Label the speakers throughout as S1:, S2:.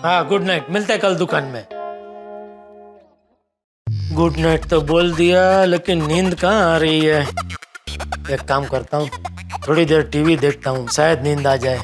S1: हाँ good night, मिलते हैं कल दुकान में। गुड नाइट तो बोल दिया, लेकिन नींद कहाँ आ रही है। एक काम करता हूँ, थोड़ी देर टीवी देखता हूँ, शायद नींद आ जाए।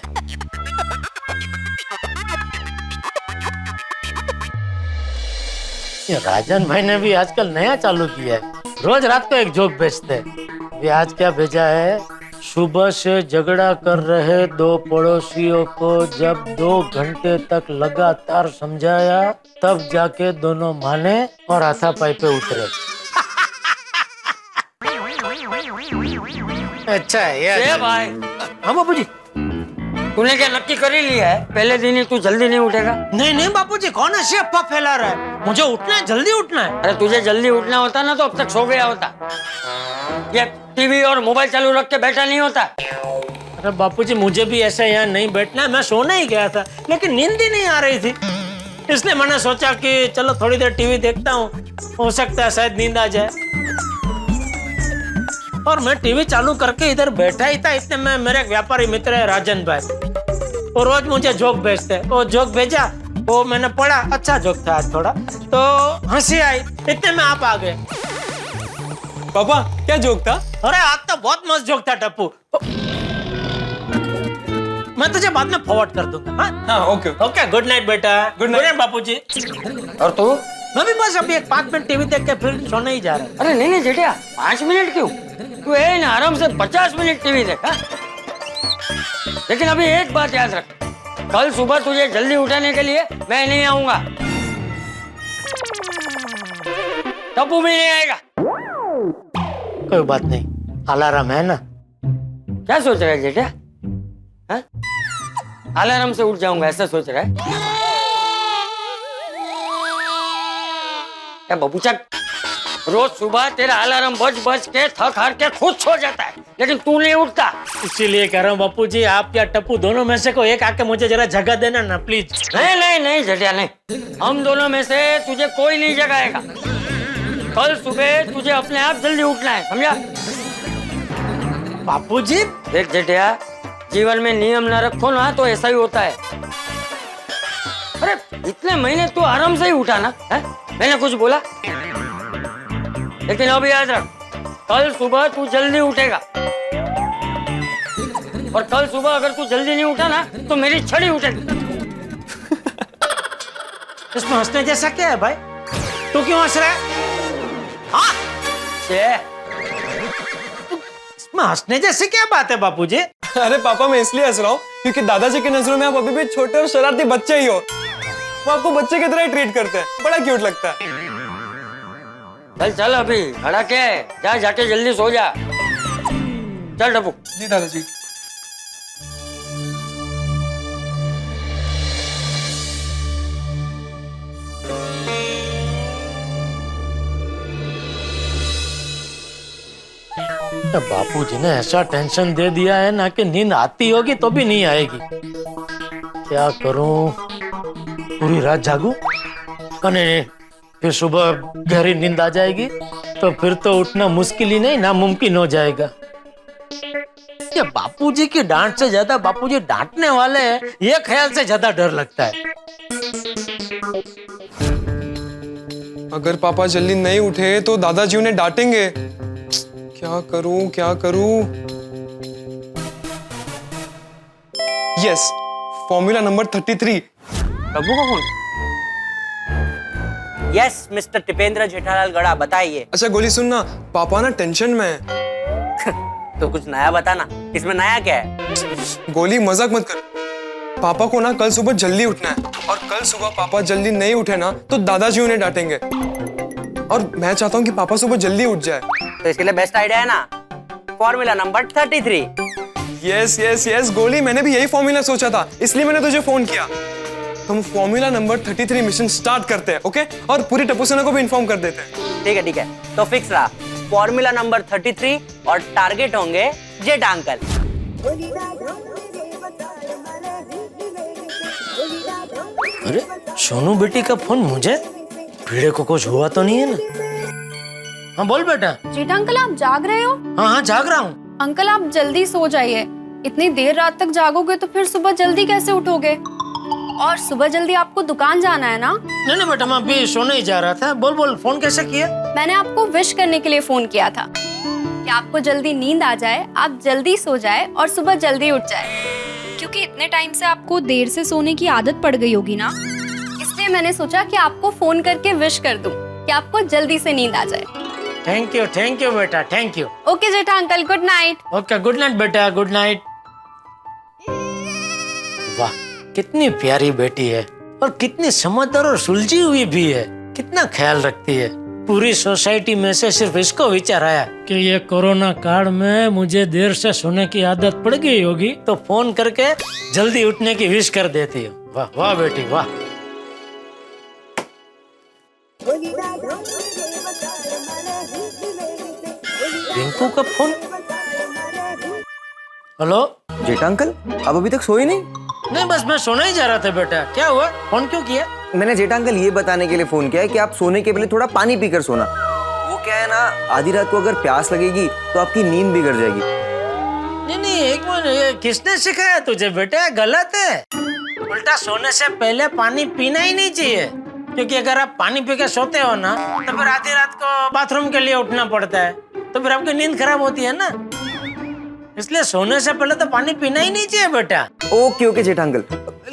S1: ये राजन भाई ने भी आजकल नया चालू किया है, रोज रात को एक जोक भेजते हैं। ये आज क्या भेजा है? सुबह से झगड़ा कर रहे दो पड़ोसियों को जब 2 घंटे तक लगातार समझाया, तब जाके दोनों माने और हाथापाई पे उतरे। अच्छा है
S2: भाई।
S1: हाँ बापूजी।
S2: तूने क्या नक्की कर ही लिया है? पहले दिन ही तू जल्दी नहीं उठेगा?
S1: नहीं नहीं बापूजी, कौन ऐसी अफवाह फैला रहा है? मुझे उठना है, जल्दी उठना है।
S2: अरे तुझे जल्दी उठना होता ना तो अब तक सो गया होता। ये टीवी और मोबाइल चालू रख के बैठा नहीं होता।
S1: अरे बापूजी, मुझे भी ऐसा यहाँ नहीं बैठना है, मैं सोने ही गया था, लेकिन नींद ही नहीं आ रही थी, इसलिए मैंने सोचा कि चलो थोड़ी देर टीवी देखता हूँ, हो सकता है शायद नींद आ जाए। और मैं टीवी चालू करके इधर बैठा ही था, इतने में मेरे एक व्यापारी मित्र है राजन भाई, वो रोज मुझे जोक भेजते हैं। वो जोक भेजा, वो मैंने पढ़ा, अच्छा जोक था आज थोड़ा, तो हंसी आई, इतने में आप आ गए।
S3: पापा क्या जोक था?
S1: अरे आज तो बहुत मस्त जोक था टप्पू, मैं तुझे बाद में फॉरवर्ड कर दूंगा।
S3: हाँ ओके
S1: ओके, गुड नाइट बेटा।
S3: गुड नाइट
S1: बापूजी।
S2: और तू?
S1: मैं भी बस अभी 5 मिनट टीवी देख के फिर सोने ही जा रहा हूँ।
S2: अरे नहीं नहीं जेठिया, 5 मिनट क्यों? तू है ना, आराम से 50 मिनट टीवी देख। लेकिन अभी एक बात याद रख, कल सुबह तुझे जल्दी उठाने के लिए मैं नहीं आऊंगा, टप्पू भी नहीं आएगा।
S1: कोई बात नहीं, अलार्म है ना।
S2: क्या सोच रहा है जेठिया? अलार्म से उठ जाऊंगा ऐसा सोच रहा है क्या बबूचा? रोज सुबह तेरा अलार्म बज के थक हार के खुद सो जाता है, लेकिन तू नहीं उठता।
S1: इसीलिए कह रहा हूँ बापूजी, आप या टप्पू दोनों में से कोई एक आके मुझे जरा जगह देना ना प्लीज।
S2: नहीं नहीं नहीं जेठिया नहीं, हम दोनों में से तुझे कोई नहीं जगाएगा। कल सुबह तुझे अपने आप जल्दी उठना है, समझा?
S1: बापूजी
S2: देख जेठिया, जीवन में नियम न रखो ना तो ऐसा ही होता है। अरे इतने महीने तू आराम से ही उठा ना है? मैंने कुछ बोला? लेकिन अभी याद रख, कल सुबह तू जल्दी उठेगा, और कल सुबह अगर तू जल्दी नहीं उठा ना तो मेरी छड़ी उठेगी।
S1: इसमें हंसने जैसा क्या है भाई? तू क्यों हंस रहा है? हाँ? इसमें हंसने जैसी क्या बात है बापूजी?
S3: अरे पापा मैं इसलिए हंस रहा हूँ क्योंकि दादाजी की नजरों में आप अभी भी छोटे और शरारती बच्चे ही हो। वो आपको बच्चे की तरह ही ट्रीट करते हैं, बड़ा क्यूट लगता है।
S2: चल चल, अभी खड़ा क्या है? जा जाके जल्दी सो जा। चल टप्पू।
S3: जी दादाजी।
S1: बापूजी ने ऐसा टेंशन दे दिया है ना कि नींद आती होगी तो भी नहीं आएगी। क्या करूं? पूरी रात जागूं? नहीं, फिर सुबह गहरी नींद आ जाएगी तो फिर तो उठना मुश्किल ही नहीं, नामुमकिन हो जाएगा। ये बापूजी की डांट से ज्यादा बापूजी डांटने वाले हैं, ये ख्याल से ज्यादा डर लगता है।
S3: अगर पापा जल्दी नहीं उठे तो दादाजी उन्हें डांटेंगे। क्या करूं क्या करूं? Yes, formula number 33।
S2: टप्पू का phone?
S4: Yes mister Tipendra Jethalal गड़ा, बताइए।
S3: अच्छा गोली सुनना, पापा ना टेंशन में है।
S4: तो कुछ नया बताना, इसमें नया क्या है?
S3: गोली मजाक मत कर। पापा को ना कल सुबह जल्दी उठना है, और कल सुबह पापा जल्दी नहीं उठे ना तो दादाजी उन्हें डांटेंगे, और मैं चाहता हूँ कि पापा सुबह जल्दी उठ जाए।
S4: तो इसके लिए बेस्ट आइडिया है ना, formula number 33।
S3: Yes yes yes गोली, मैंने भी यही फॉर्मूला सोचा था, इसलिए मैंने तुझे फोन किया। हम फॉर्मूला नंबर 33 मिशन स्टार्ट करते हैं, ओके? और पूरी टप्पू सेना को भी इन्फॉर्म कर देते हैं।
S4: ठीक है, तो फिक्स रहा फॉर्मूला नंबर 33, और टारगेट होंगे जेठ अंकल।
S1: अरे सोनू बेटी का फोन मुझे? भीड़े को कुछ हुआ तो नहीं है ना? हाँ बोल बेटा।
S5: जेठा अंकल आप जाग रहे हो?
S1: हाँ जाग रहा हूँ।
S5: अंकल आप जल्दी सो जाइए, इतनी देर रात तक जागोगे तो फिर सुबह जल्दी कैसे उठोगे? और सुबह जल्दी आपको दुकान जाना है ना?
S1: नहीं बेटा, मैं अभी सोने ही जा रहा था। बोल बोल, फोन कैसे किया?
S5: मैंने आपको विश करने के लिए फोन किया था कि आपको जल्दी नींद आ जाए, आप जल्दी सो जाए और सुबह जल्दी उठ जाए, क्योंकि इतने टाइम से आपको देर से सोने की आदत पड़ गई होगी ना, इसलिए मैंने सोचा कि आपको फोन करके विश कर दूं कि आपको जल्दी से नींद आ जाए।
S1: थैंक यू बेटा, thank you.
S5: Okay Jetha uncle, good night.
S1: Okay, good night बेटा, गुड नाइट। वाह, कितनी प्यारी बेटी है और कितनी समझदार और सुलझी हुई भी है। कितना ख्याल रखती है। पूरी सोसाइटी में से सिर्फ इसको विचार आया कि ये कोरोना काल में मुझे देर से सोने की आदत पड़ गई होगी, तो फोन करके जल्दी उठने की विश कर देती है। वाह वाह बेटी वाह। रिंकू का फोन। हेलो
S6: जेठा अंकल, आप अभी तक सोए नहीं?
S1: नहीं, बस मैं सोना ही जा रहा था बेटा। क्या हुआ, फोन क्यों किया?
S6: मैंने जेठा अंकल ये बताने के लिए फोन किया है कि आप सोने के पहले थोड़ा पानी पीकर सोना। वो क्या है ना, आधी रात को अगर प्यास लगेगी तो आपकी नींद बिगड़ जाएगी।
S1: नहीं, एक मिनट, ये किसने सिखाया तुझे बेटा? गलत है। उल्टा सोने से पहले पानी पीना ही नहीं चाहिए, क्योंकि अगर आप पानी पी के सोते हो ना, तो फिर आधी रात को बाथरूम के लिए उठना पड़ता है, तो फिर आपकी नींद खराब होती है ना। इसलिए सोने से पहले तो पानी पीना ही नहीं चाहिए बेटा।
S6: ओके जेठा अंकल,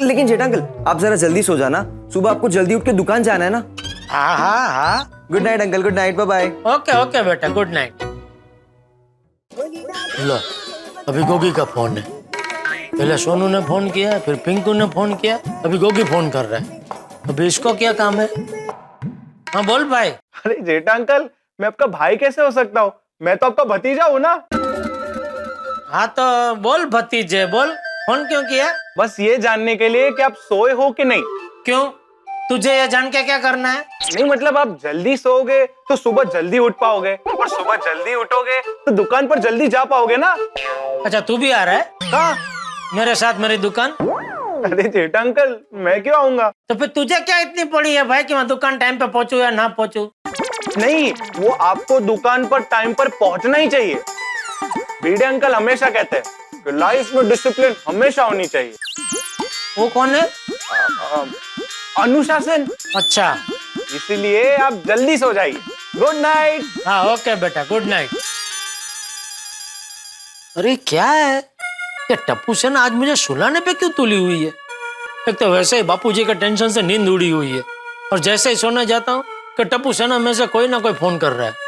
S6: लेकिन जेठा अंकल आप जरा जल्दी सो जाना, सुबह आपको जल्दी उठ के दुकान जाना है ना।
S1: हाँ।
S6: Good night uncle, good night, bye bye.
S1: Okay बेटा, गुड नाइट। लो, अभी गोगी का फोन है। पहले सोनू ने फोन किया, फिर पिंकू ने फोन किया, अभी गोगी फोन कर रहा है। अभी इसको क्या काम है? हाँ बोल भाई।
S7: अरे जेठा अंकल, मैं आपका भाई कैसे हो सकता हूँ? मैं तो आपका भतीजा हूँ ना।
S1: हाँ तो बोल भतीजे, बोल, फोन क्यों किया?
S7: बस ये जानने के लिए कि आप सोए हो कि नहीं।
S1: क्यों, तुझे ये जान के क्या करना है?
S7: नहीं मतलब आप जल्दी सोओगे तो सुबह जल्दी उठ पाओगे, और सुबह जल्दी उठोगे तो दुकान पर जल्दी जा पाओगे ना।
S1: अच्छा, तू भी आ रहा है?
S7: हाँ।
S1: मेरे साथ मेरी दुकान?
S7: अरे जेठा अंकल, मैं क्यों आऊंगा?
S1: तो फिर तुझे क्या इतनी पड़ी है भाई कि मैं दुकान टाइम पे पहुंचू या ना पहुंचू?
S7: नहीं, वो आपको दुकान पर टाइम पर पहुंचना ही चाहिए। भिड़े अंकल हमेशा कहते हैं कि लाइफ में डिसिप्लिन हमेशा होनी चाहिए।
S1: वो कौन है?
S7: अनुशासन।
S1: अच्छा,
S7: इसीलिए आप जल्दी सो जाइए। Good night.
S1: हाँ ओके बेटा, गुड नाइट। अरे क्या है ये टप्पू सेना आज मुझे सुलाने पे क्यों तुली हुई है? एक तो वैसे ही बापूजी के टेंशन से नींद उड़ी हुई है, और जैसे ही सोने जाता हूँ कि टप्पू सेना में से कोई ना कोई फोन कर रहा है।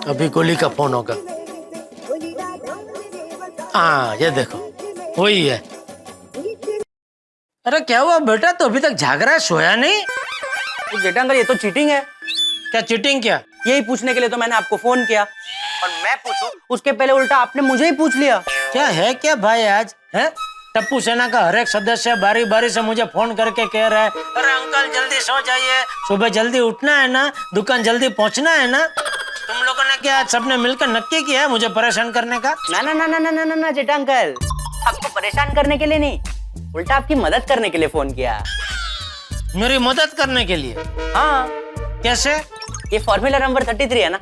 S1: अभी गोली का फोन होगा। हाँ ये देखो, वही है। अरे क्या हुआ बेटा, तो अभी तक जाग रहा है, सोया नहीं?
S4: तो जेठा अंकल, ये तो चीटिंग है।
S1: क्या चीटिंग? क्या?
S4: यही पूछने के लिए तो मैंने आपको फोन किया, और मैं पूछूं उसके पहले उल्टा आपने मुझे ही पूछ लिया।
S1: क्या है क्या भाई आज है? टप्पू सेना का हर एक सदस्य बारी बारी से मुझे फोन करके कह रहा है, अरे अंकल जल्दी सो जाइए, सुबह जल्दी उठना है ना, दुकान जल्दी पहुंचना है ना। तुम लोगों ने क्या आज सबने मिलकर नक्की किया है मुझे परेशान करने का?
S4: ना ना ना ना ना ना ना ना जेठा अंकल, आपको परेशान करने के लिए नहीं, उल्टा आपकी मदद करने के लिए फोन किया।
S1: मेरी मदद करने के लिए?
S4: हाँ।
S1: कैसे?
S4: ये फॉर्मूला नंबर 33 है ना।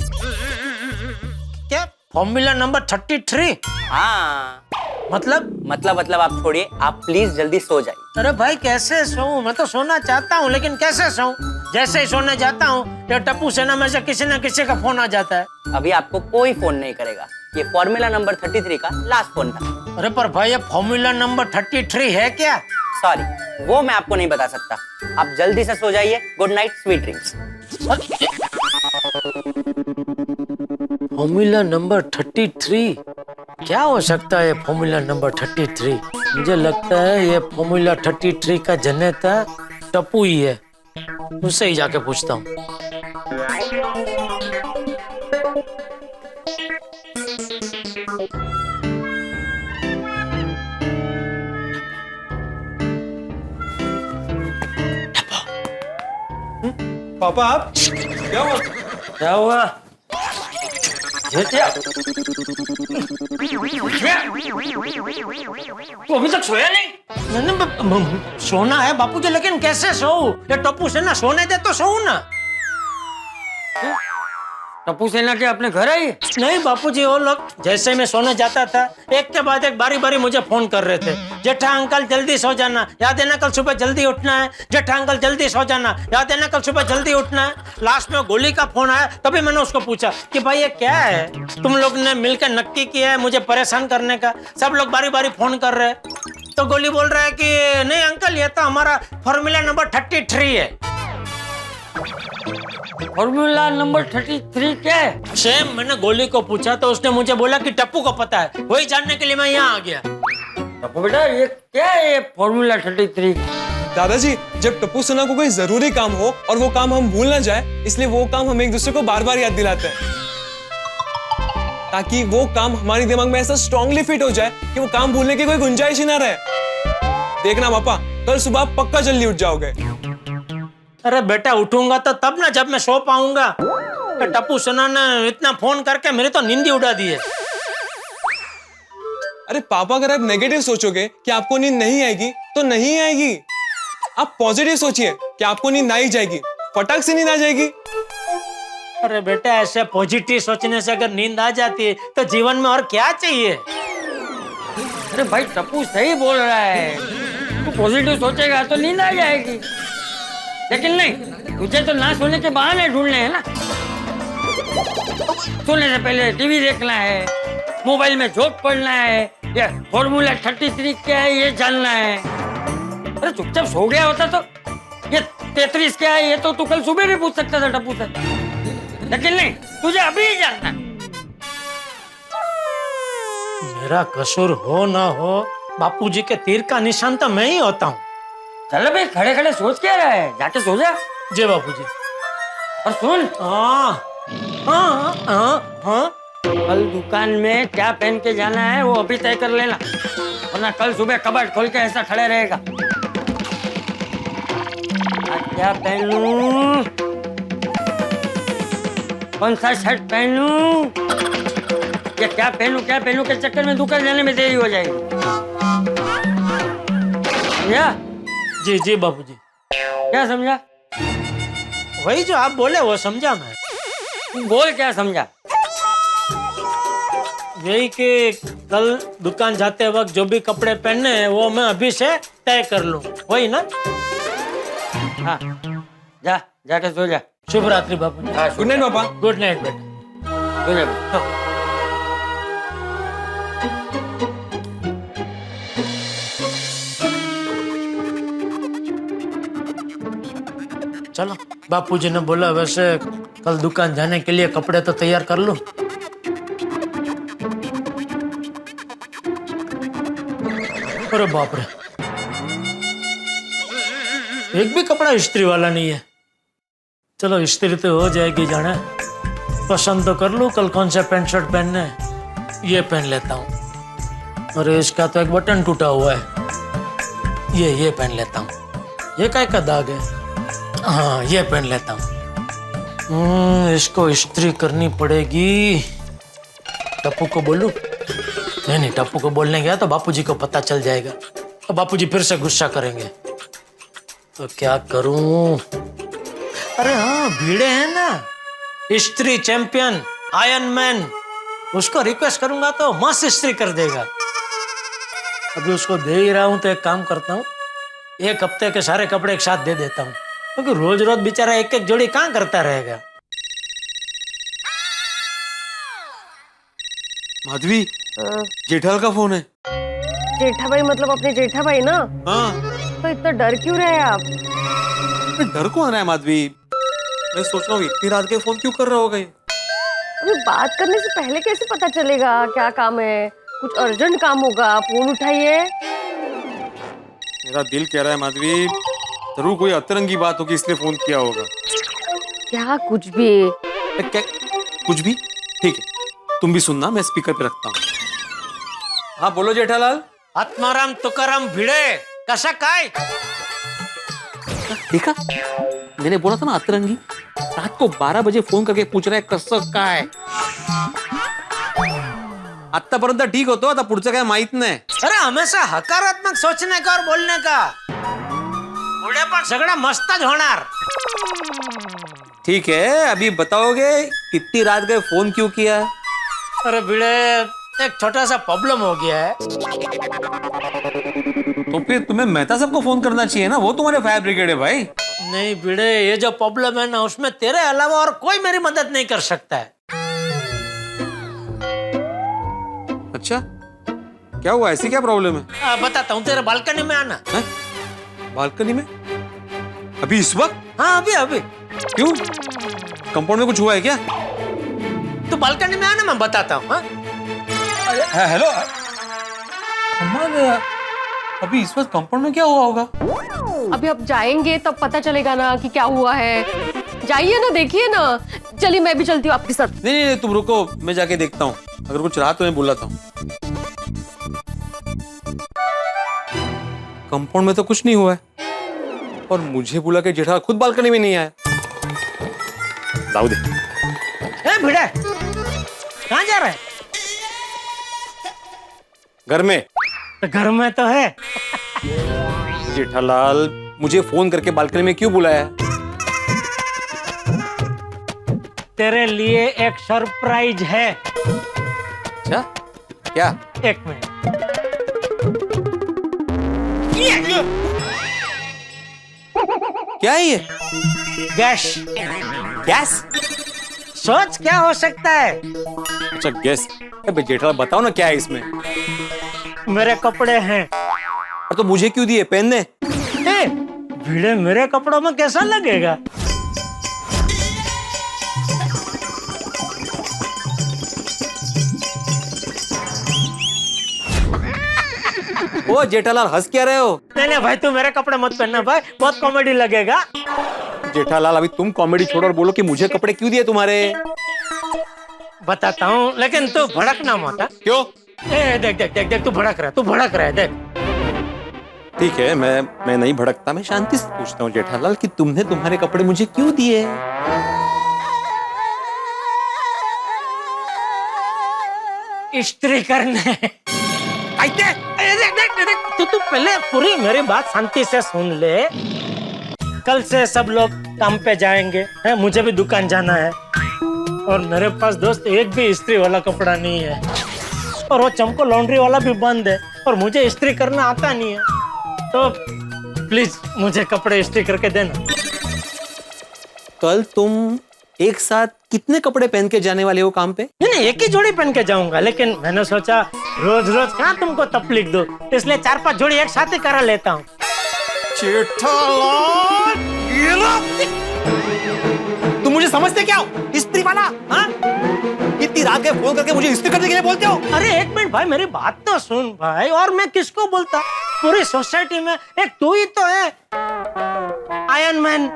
S1: क्या फॉर्मूला नंबर 33?
S4: हाँ।
S1: मतलब
S4: आप छोड़िए, आप प्लीज जल्दी सो जाइए।
S1: अरे भाई कैसे सोऊं? मैं तो सोना चाहता हूँ, लेकिन कैसे सोऊं? जैसे ही सोने जाता हूँ तो टप्पू सेना में से किसी न किसी का फोन आ जाता है।
S4: अभी आपको कोई फोन नहीं करेगा, ये फॉर्मूला नंबर 33 का लास्ट फोन था।
S1: अरे पर भाई ये फॉर्मूला नंबर 33 है क्या?
S4: सॉरी, वो मैं आपको नहीं बता सकता। आप जल्दी से सो जाइए। Good night, sweet dreams.
S1: Formula number 33 क्या हो सकता है? फॉर्मूला नंबर 33 मुझे लगता है ये फॉर्मूला 33 का जनता टप्पू ही है, उससे ही जाके पूछता हूँ।
S3: पापा आप क्या हुआ?
S1: क्या हुआ?
S2: तू अभी तक सोया नहीं?
S1: नहीं, सोना है बापूजी, लेकिन कैसे सोऊं? ये टप्पू से ना सोने दे तो सोऊं ना।
S2: टप्पू सेना के अपने घर आई है?
S1: नहीं बापूजी, वो लोग जैसे मैं सोने जाता था एक के बाद एक बारी बारी मुझे फोन कर रहे थे। जेठा अंकल जल्दी सो जाना, याद है ना कल सुबह जल्दी उठना है। जेठा अंकल जल्दी सो जाना, याद है ना कल सुबह जल्दी उठना है। लास्ट में गोली का फोन आया, तभी मैंने उसको पूछा कि भाई ये क्या है, तुम लोग ने मिलकर नक्की किया है मुझे परेशान करने का। सब लोग बारी बारी फोन कर रहे हैं। तो गोली बोल रहा है कि नहीं अंकल, ये तो हमारा फॉर्मूला नंबर 33 है।
S2: फॉर्मूला नंबर 33 क्या है?
S1: सेम मैंने गोली को पूछा तो उसने मुझे बोला कि टप्पू को पता है। वही जानने के लिए मैं यहाँ आ गया।
S2: टप्पू बेटा ये क्या है ये फॉर्मूला 33?
S3: दादाजी, जब टप्पू सेना को कोई जरूरी काम हो और वो काम हम भूल ना जाए, इसलिए वो काम हम एक दूसरे को बार बार याद दिलाते हैं, ताकि वो काम हमारे दिमाग में ऐसा स्ट्रांगली फिट हो जाए कि वो काम भूलने की कोई गुंजाइश ही ना रहे। देखना पापा, कल सुबह आप पक्का जल्दी उठ जाओगे।
S1: अरे बेटा उठूंगा तो तब ना जब मैं सो पाऊंगा। तो टप्पू सेना ने इतना फोन करके मेरी तो नींद ही उड़ा दी है।
S3: अरे पापा, अगर आप नेगेटिव सोचोगे कि आपको नींद नहीं आएगी तो नहीं आएगी। आप पॉजिटिव सोचिए कि आपको नींद आ ही जाएगी, फटाक से नींद आ जाएगी।
S1: अरे बेटा ऐसे पॉजिटिव सोचने से अगर नींद आ जाती है तो जीवन में और क्या चाहिए।
S2: अरे भाई टप्पू सही बोल रहा है, तू पॉजिटिव सोचेगा तो नींद आ जाएगी। लेकिन नहीं, तुझे तो ना सोने के बहाने ढूंढने हैं ना। सोने से पहले टीवी देखना है, मोबाइल में जोक पढ़ना है, या फॉर्मूला 33 क्या है ये जानना है। अरे चुपचाप सो गया होता तो ये 33 क्या है ये तो तू कल सुबह भी पूछ सकता था टप्पू से। लेकिन नहीं, तुझे अभी ही जानना है।
S1: मेरा कसूर हो ना हो, बापूजी के तीर का निशान तो मैं ही होता हूँ।
S2: चल भाई, खड़े खड़े सोच क्या रहा है, जाके सो जा।
S1: जी बापूजी।
S2: और सुन,
S1: हाँ हाँ हाँ हाँ,
S2: कल दुकान में क्या पहन के जाना है वो अभी तय कर लेना, वरना कल सुबह कबर्ड खोल के ऐसा खड़े रहेगा। आज क्या पहनूं, कौन सा शर्ट पहनूं, या क्या पहनूं के चक्कर में दुकान जाने में देरी हो जाएगी। या
S1: जी जी बापूजी।
S2: क्या समझा?
S1: वही जो आप बोले वो समझा मैं।
S2: तू बोल क्या समझा?
S1: यही कि कल दुकान जाते वक्त जो भी कपड़े पहनने हैं वो मैं अभी से तय कर लूं, वही ना?
S2: हाँ, जाके सो जा।
S1: शुभ रात्रि बापूजी।
S2: हाँ,
S3: गुड नाइट पापा।
S1: गुड नाइट बेटा।
S2: सो जा बेटा।
S1: चलो, बापूजी ने बोला वैसे कल दुकान जाने के लिए कपड़े तो तैयार कर लो। अरे बाप रे, एक भी कपड़ा इस्त्री वाला नहीं है। चलो इस्त्री तो हो जाएगी, जाना पसंद तो कर लूं कल कौन सा पैंट शर्ट पहनना है। ये पहन लेता हूँ। अरे इसका तो एक बटन टूटा हुआ है, ये पहन लेता हूँ। ये काय का दाग है, हाँ ये पहन लेता हूँ। इसको इस्त्री करनी पड़ेगी। टप्पू को बोलूं? नहीं, टप्पू को बोलने गया तो बापूजी को पता चल जाएगा, तो बापूजी फिर से गुस्सा करेंगे। तो क्या करूं? अरे हाँ, भिड़े हैं ना, इस्त्री चैंपियन आयरन मैन, उसको रिक्वेस्ट करूंगा तो मस्त इस्त्री कर देगा। अभी उसको दे ही रहा हूं तो एक काम करता हूँ, एक हफ्ते के सारे कपड़े एक साथ दे देता हूँ, क्योंकि रोज रोज बेचारा एक एक जोड़ी कहाँ करता रहेगा।
S8: माधवी, जेठाल का फोन है।
S9: जेठा भाई मतलब अपने जेठा भाई ना?
S8: हाँ।
S9: तो इतना डर क्यों रहे आप?
S8: डर कौन रहा है माधवी? मैं सोच रहा हूँ इतनी रात के फोन क्यों कर रहा होगा ये?
S9: अभी बात करने से पहले कैसे पता चलेगा क्या काम है? कुछ अर्जेंट काम होगा, फोन उठाइए।
S8: मेरा दिल कह रहा है माधवी, जरूर कोई अतरंगी बात होगी इसलिए फोन किया होगा।
S9: क्या कुछ भी?
S8: क्या कुछ भी? ठीक है, तुम भी सुनना, मैं स्पीकर पे रखता हूँ। हाँ बोलो जेठालाल।
S1: आत्माराम तुकाराम भिड़े, कसा काय?
S8: देखा, मैंने बोला था ना अतरंगी। रात को 12 बजे फोन करके पूछ रहा है कसं काय। आतापर्यंत ठीक होतो, आता पुढचं काय माहित नाही।
S1: अरे हमेशा हकारात्मक सोचने का और बोलने का, पुढे पण सगळं मस्तच होणार।
S8: ठीक है, अभी बताओगे इतनी रात गए फोन क्यों किया?
S1: अरे भिड़े, एक छोटा सा प्रॉब्लम हो गया है।
S8: तो फिर तुम्हें मेहता साहब को फोन करना चाहिए ना, वो तुम्हारे फायर ब्रिगेड है भाई।
S1: नहीं भिड़े, ये जो प्रॉब्लम है ना, उसमें तेरे अलावा और कोई मेरी मदद नहीं कर सकता है।
S8: अच्छा, क्या हुआ? ऐसी क्या प्रॉब्लम है?
S1: बताता हूँ, तेरे बालकनी में आना।
S8: बालकनी में? अभी इस वक्त?
S1: हाँ अभी अभी।
S8: क्यों? कंपाउंड में कुछ हुआ है क्या?
S1: तू बालकनी में आना, मैं बताता हूँ।
S8: हेलो अम्मा, अभी इस वक्त कंपाउंड में क्या हुआ होगा?
S9: अभी आप जाएंगे तब पता चलेगा ना कि क्या हुआ है। जाइए ना, देखिए ना। चलिए मैं भी चलती हूँ आपके साथ।
S8: नहीं, तुम रुको, मैं जाके देखता हूँ। अगर कुछ रहा तो मैं बुलाता हूँ। कंपाउंड में तो कुछ नहीं हुआ है, और मुझे बुला के जेठा खुद बालकनी में नहीं आया। जाओ दे।
S1: भिड़े, कहाँ जा रहा है?
S8: घर में।
S1: तो घर में तो है।
S8: जेठालाल, मुझे फोन करके बालकनी में क्यों बुलाया?
S1: तेरे लिए एक सरप्राइज है।
S8: अच्छा, क्या?
S1: एक मिनट।
S8: क्या है ये?
S1: गैस।
S8: गैस?
S1: सोच क्या हो सकता है?
S8: अच्छा, गैस। अबे जेठालाल, बताओ ना क्या है इसमें?
S1: मेरे कपड़े हैं।
S8: और तो मुझे क्यों दिए? पहनने?
S1: भिड़े, मेरे कपड़ों में कैसा लगेगा?
S8: ओ जेठालाल, हंस क्या रहे हो?
S1: नहीं भाई, तू मेरे कपड़े मत पहनना भाई, बहुत कॉमेडी लगेगा।
S8: जेठालाल, अभी तुम कॉमेडी छोड़ो और बोलो कि मुझे कपड़े क्यों दिए तुम्हारे?
S1: बताता हूँ, लेकिन तू भड़कना मत।
S8: क्यों?
S1: देख देख देख देख, तू भड़क रहा है, देख।
S8: ठीक है, मैं नहीं भड़कता, मैं शांति से पूछता हूँ जेठालाल कि तुमने तुम्हारे कपड़े मुझे क्यों दिए?
S1: इस्त्री करने। तू पहले पूरी मेरी बात शांति से सुन ले। कल से सब लोग काम पे जाएंगे, है? मुझे भी दुकान जाना है, और मेरे पास दोस्त एक भी इस्त्री वाला कपड़ा नहीं है, और वो चमको लॉन्ड्री वाला भी बंद है, और मुझे इस्त्री करना आता नहीं है। तो प्लीज मुझे कपड़े इस्त्री करके देना।
S8: कल तुम एक साथ कितने कपड़े पहन के जाने वाले हो काम पे?
S1: नहीं, एक ही जोड़ी पहन के जाऊंगा, लेकिन मैंने सोचा रोज रोज कहाँ तुमको तकलीफ दो, इसलिए 4-5 जोड़ी एक साथ ही करा लेता हूँ।
S8: जेठालाल, ये लो। तुम मुझे समझते क्या हो? इस्त्री वाला? हाँ? इतनी रात के फोन करके मुझे इस्त्री करने के लिए बोलते हो?
S1: अरे एक मिनट भाई, मेरी बात तो सुन भाई। और मैं किसको बोलता? पूरी सोसाइटी में एक तू ही तो है, आयरन मैन।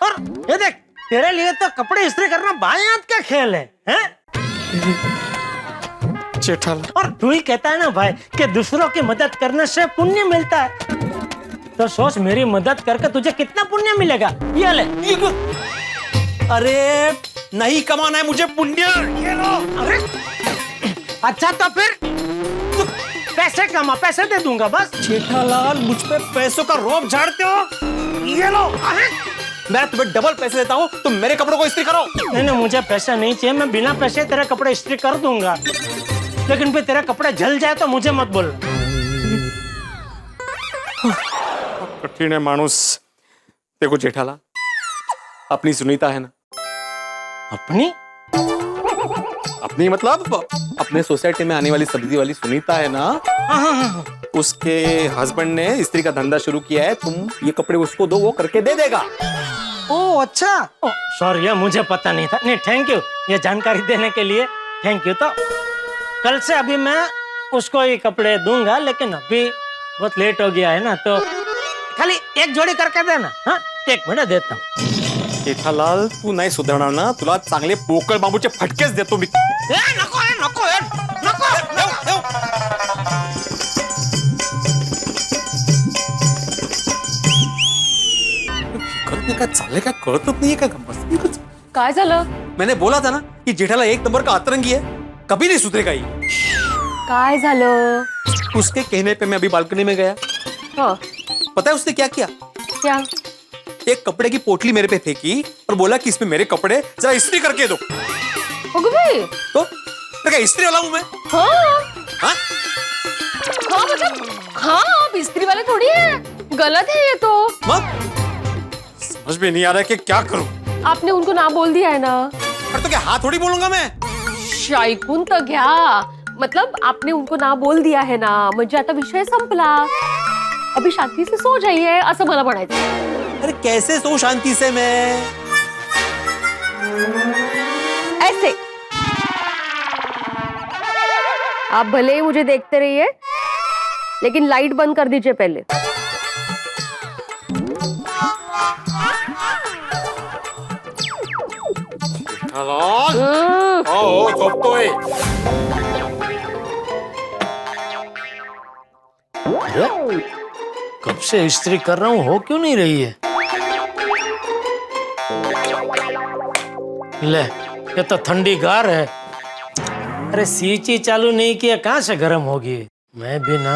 S1: और ये देख, तेरे लिए तो कपड़े इस्त्री करना बाएं हाथ का खेल है, हैं?
S8: जेठालाल,
S1: और तू ही कहता है ना भाई कि दूसरों की मदद करने से पुण्य मिलता है, तो सोच मेरी मदद करके तुझे कितना पुण्य मिलेगा। ये ले।
S8: अरे नहीं कमाना है मुझे पुण्य, ये लो।
S1: अरे अच्छा, तो फिर पैसे कमा, पैसे दे दूंगा बस।
S8: जेठालाल, मुझ पे पैसों का रौब झाड़ते हो? ये लो। अरे मैं तुम्हें डबल पैसे देता हूँ, तुम मेरे कपड़ों को इस्त्री करो।
S1: नहीं, मुझे पैसे नहीं चाहिए, मैं बिना पैसे तेरे कपड़े इस्त्री कर दूंगा, लेकिन फिर तेरे कपड़े जल जाए तो मुझे मत बोलना।
S8: कठिन है मानुस। देखो जेठालाल, अपनी सुनीता है ना,
S1: अपनी
S8: मतलब अपने सोसाइटी में आने वाली सब्जी वाली सुनीता है ना, उसके हस्बैंड ने इस्त्री का धंधा शुरू किया है। तुम ये कपड़े उसको दो, वो करके दे देगा।
S1: ओह अच्छा, सॉरी, मुझे पता नहीं था। नहीं, थैंक यू ये जानकारी देने के लिए, थैंक यू। तो कल से अभी मैं उसको ये कपड़े दूंगा, लेकिन अभी बहुत लेट हो गया है ना, तो खाली एक जोड़ी करके देना। हाँ, एक मिनट देता हूँ।
S8: जेठालाल, तू नाही सुधारणार ना, तुला चांगले पोकळ बांबूचे फटकेच देतो मी।
S1: नको
S8: करत काय चाललंय, काय कळतच नाहीये का?
S9: काय झालं?
S8: मैंने बोला था ना कि जेठालाल एक नंबर का अतरंगी है, कभी नहीं सुधरेगा ये।
S9: काय झालं?
S8: उसके कहने पे मैं अभी बालकनी में गया।
S9: हाँ,
S8: पता है उसने क्या किया?
S9: क्या?
S8: एक कपड़े की पोटली मेरे पे फेंकी और बोला कि इसमें मेरे कपड़े जरा इस्त्री करके दो।
S9: ओके भाई।
S8: तो क्या इस्त्री वाला हूं मैं?
S9: हाँ
S8: हाँ?
S9: हाँ मतलब हाँ, आप इस्त्री वाले थोड़ी है, गलत है ये तो।
S8: समझ में नहीं आ रहा है कि क्या करूं।
S9: आपने उनको ना बोल दिया है ना।
S8: और तो क्या हाँ थोडी बोलूंगा मैं?
S9: शायकून तो क्या मतलब, आपने उनको ना बोल दिया है ना, म्हणजे आता विषय संपला। अभी शांति से सो जाइए असं मला म्हणायचं।
S8: अरे कैसे सो शांति से मैं?
S9: ऐसे आप भले ही मुझे देखते रहिए, लेकिन लाइट बंद कर दीजिए पहले।
S1: अरे, कब से इस्त्री कर रहा हूँ, हो क्यों नहीं रही है? ले, ये तो ठंडी गार है। अरे सीची चालू नहीं किया, कहाँ से गर्म होगी? मैं भी ना।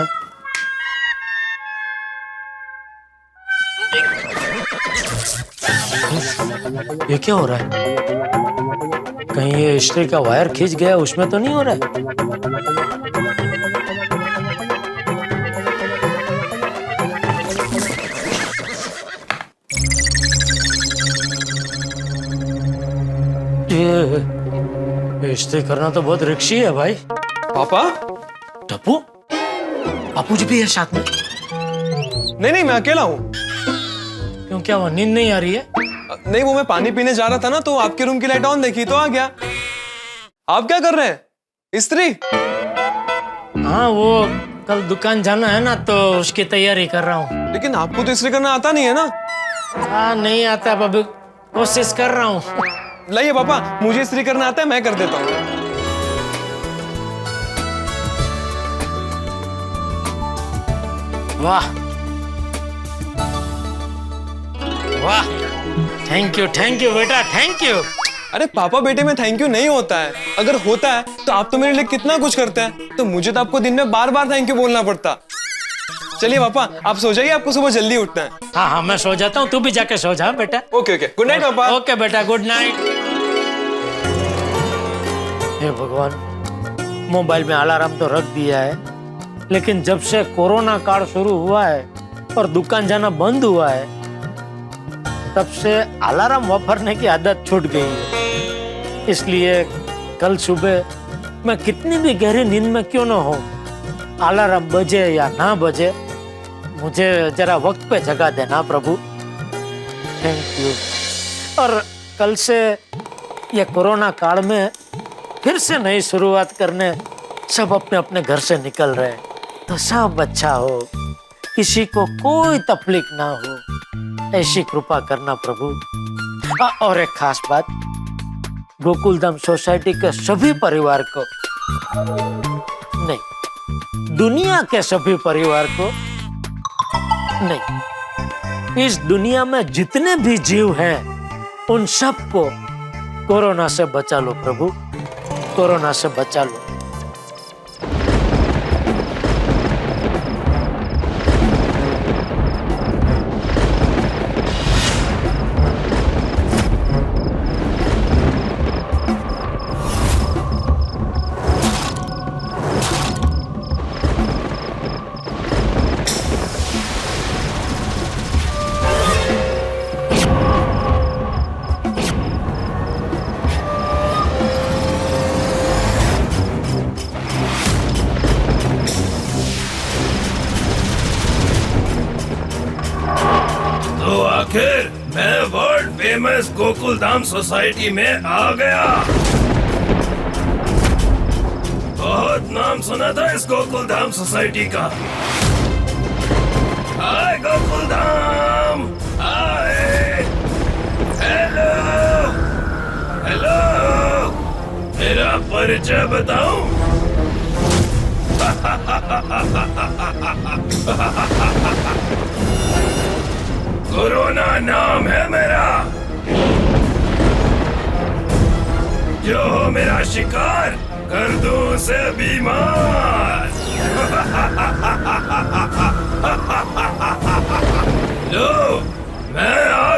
S1: ये क्या हो रहा है? कहीं ये इस्त्री का वायर खींच गया, उसमें तो नहीं हो रहा है? ये इस्त्री करना तो बहुत रिक्शी है भाई।
S3: पापा?
S1: टप्पू? बापू जी भी है साथ में?
S3: नहीं मैं अकेला हूँ।
S1: क्यों, क्या वो नींद नहीं आ रही है?
S3: नहीं, वो मैं पानी पीने जा रहा था ना, तो आपके रूम की लाइट ऑन देखी तो आ गया। आप क्या कर रहे हैं? इस्त्री?
S1: हाँ, वो कल दुकान जाना है ना, तो उसकी तैयारी कर रहा हूँ।
S3: लेकिन आपको तो इस्त्री करना आता नहीं है ना।
S1: हाँ, नहीं आता, अभी कोशिश कर रहा हूँ।
S3: लाइए पापा, मुझे इस्त्री करना आता है, मैं कर देता हूँ।
S1: वाह वाह, थैंक यू बेटा, थैंक यू।
S3: अरे पापा बेटे में थैंक यू नहीं होता है, अगर होता है तो आप तो मेरे लिए कितना कुछ करते हैं, तो मुझे तो आपको दिन में बार बार थैंक यू बोलना पड़ता। चलिए पापा, आप सो जाइए, आपको सुबह जल्दी उठना है।
S1: हाँ, मैं सो जाता हूँ, तू भी जाके सो जा बेटा।
S3: ओके गुड नाइट पापा।
S1: ओके बेटा, गुड नाइट। हे भगवान, मोबाइल में अलार्म तो रख दिया है, लेकिन जब से कोरोना काल शुरू हुआ है और दुकान जाना बंद हुआ है, तब से अलार्म वापरने की आदत छूट गई है। इसलिए कल सुबह मैं कितनी भी गहरी नींद में क्यों ना हो, अलार्म बजे या ना बजे, मुझे जरा वक्त पे जगा देना प्रभु। Thank you. और कल से ये कोरोना काल में फिर से नई शुरुआत करने सब अपने अपने घर से निकल रहे हैं, तो सब अच्छा हो, किसी को कोई तकलीफ ना हो, ऐसी कृपा करना प्रभु। और एक खास बात, गोकुलधाम सोसाइटी के सभी परिवार को नहीं, दुनिया के सभी परिवार को नहीं, इस दुनिया में जितने भी जीव हैं उन सबको कोरोना से बचा लो प्रभु, कोरोना से बचा लो।
S10: तो आखिर मैं वर्ल्ड फेमस गोकुलधाम सोसाइटी में आ गया। बहुत नाम सुना था इस गोकुलधाम सोसाइटी का। हाय गोकुलधाम, हाय, हेलो हेलो, मेरा परिचय बताऊं? कोरोना नाम है मेरा, जो हो मेरा शिकार कर दूं उसे बीमार। लो, मैं आ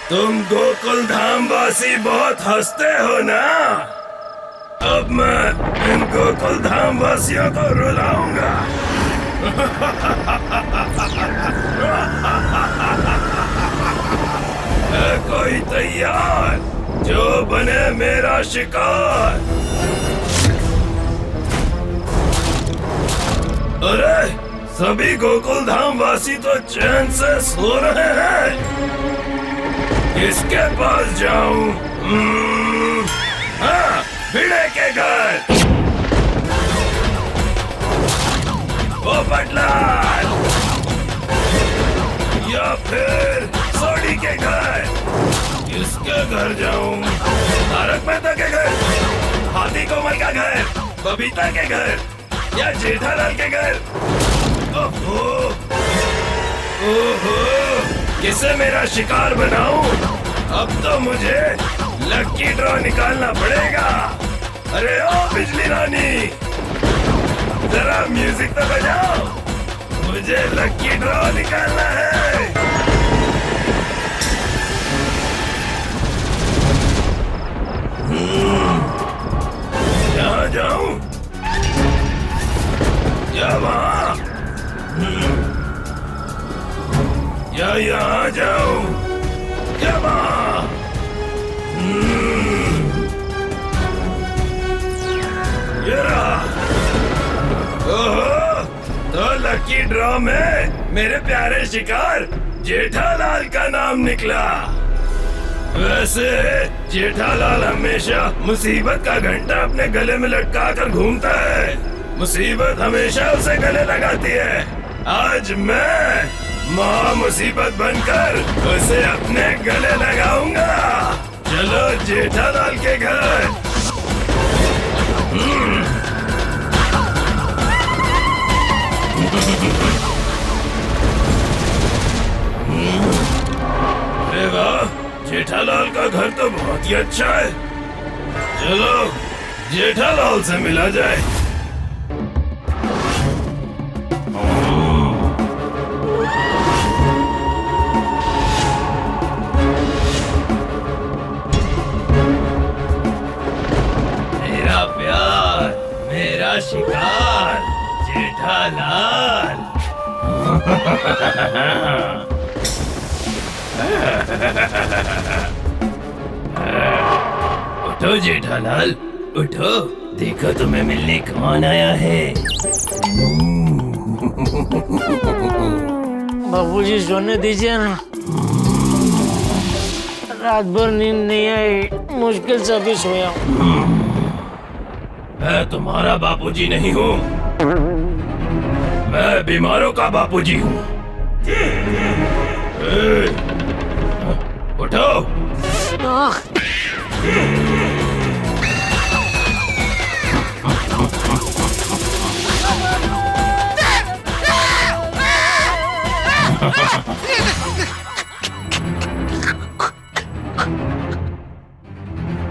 S10: तुम गोकुल धाम वासी बहुत हंसते हो ना। अब मैं इन गोकुल धाम वासियों को रुलाऊंगा। है कोई तैयार जो बने मेरा शिकार? अरे सभी गोकुल धाम वासी तो चैन से सो रहे हैं, किसके पास जाऊं? हाँ, भिड़े के घर। ओ पटलाल, या फिर सोडी के घर। किसके घर जाऊं? तारक मेहता के घर, हाथी कोमल का घर, बबीता के घर या जेठालाल के घर? ओहो, ओहो, किसे मेरा शिकार बनाऊं? अब तो मुझे लकी ड्रॉ निकालना पड़ेगा। अरे ओ बिजली रानी, जरा म्यूजिक तो बजाओ, मुझे लकी ड्रॉ निकालना है। यहाँ जाऊं या वहाँ, या यहाँ जाऊं या वहाँ? ये रहा। ओहो, तो लकी ड्रॉ में मेरे प्यारे शिकार जेठालाल का नाम निकला। वैसे जेठालाल हमेशा मुसीबत का घंटा अपने गले में लटका कर घूमता है, मुसीबत हमेशा उसे गले लगाती है। आज मैं महा मुसीबत बनकर उसे अपने गले लगाऊंगा। चलो जेठालाल के घर। अरे वाह, जेठालाल का घर तो बहुत ही अच्छा है। चलो जेठालाल से मिला जाए। मेरा प्यार, मेरा शिकार, जेठालाल। उठो जेठालाल, उठो, देखो तुम्हें मिलने कौन आया है।
S1: बाबूजी सोने दीजिए ना, रात भर नींद नहीं आई, मुश्किल से अभी सोया हूँ।
S10: मैं तुम्हारा बापूजी नहीं हूँ, मैं बीमारों का बापूजी हूँ। उठो।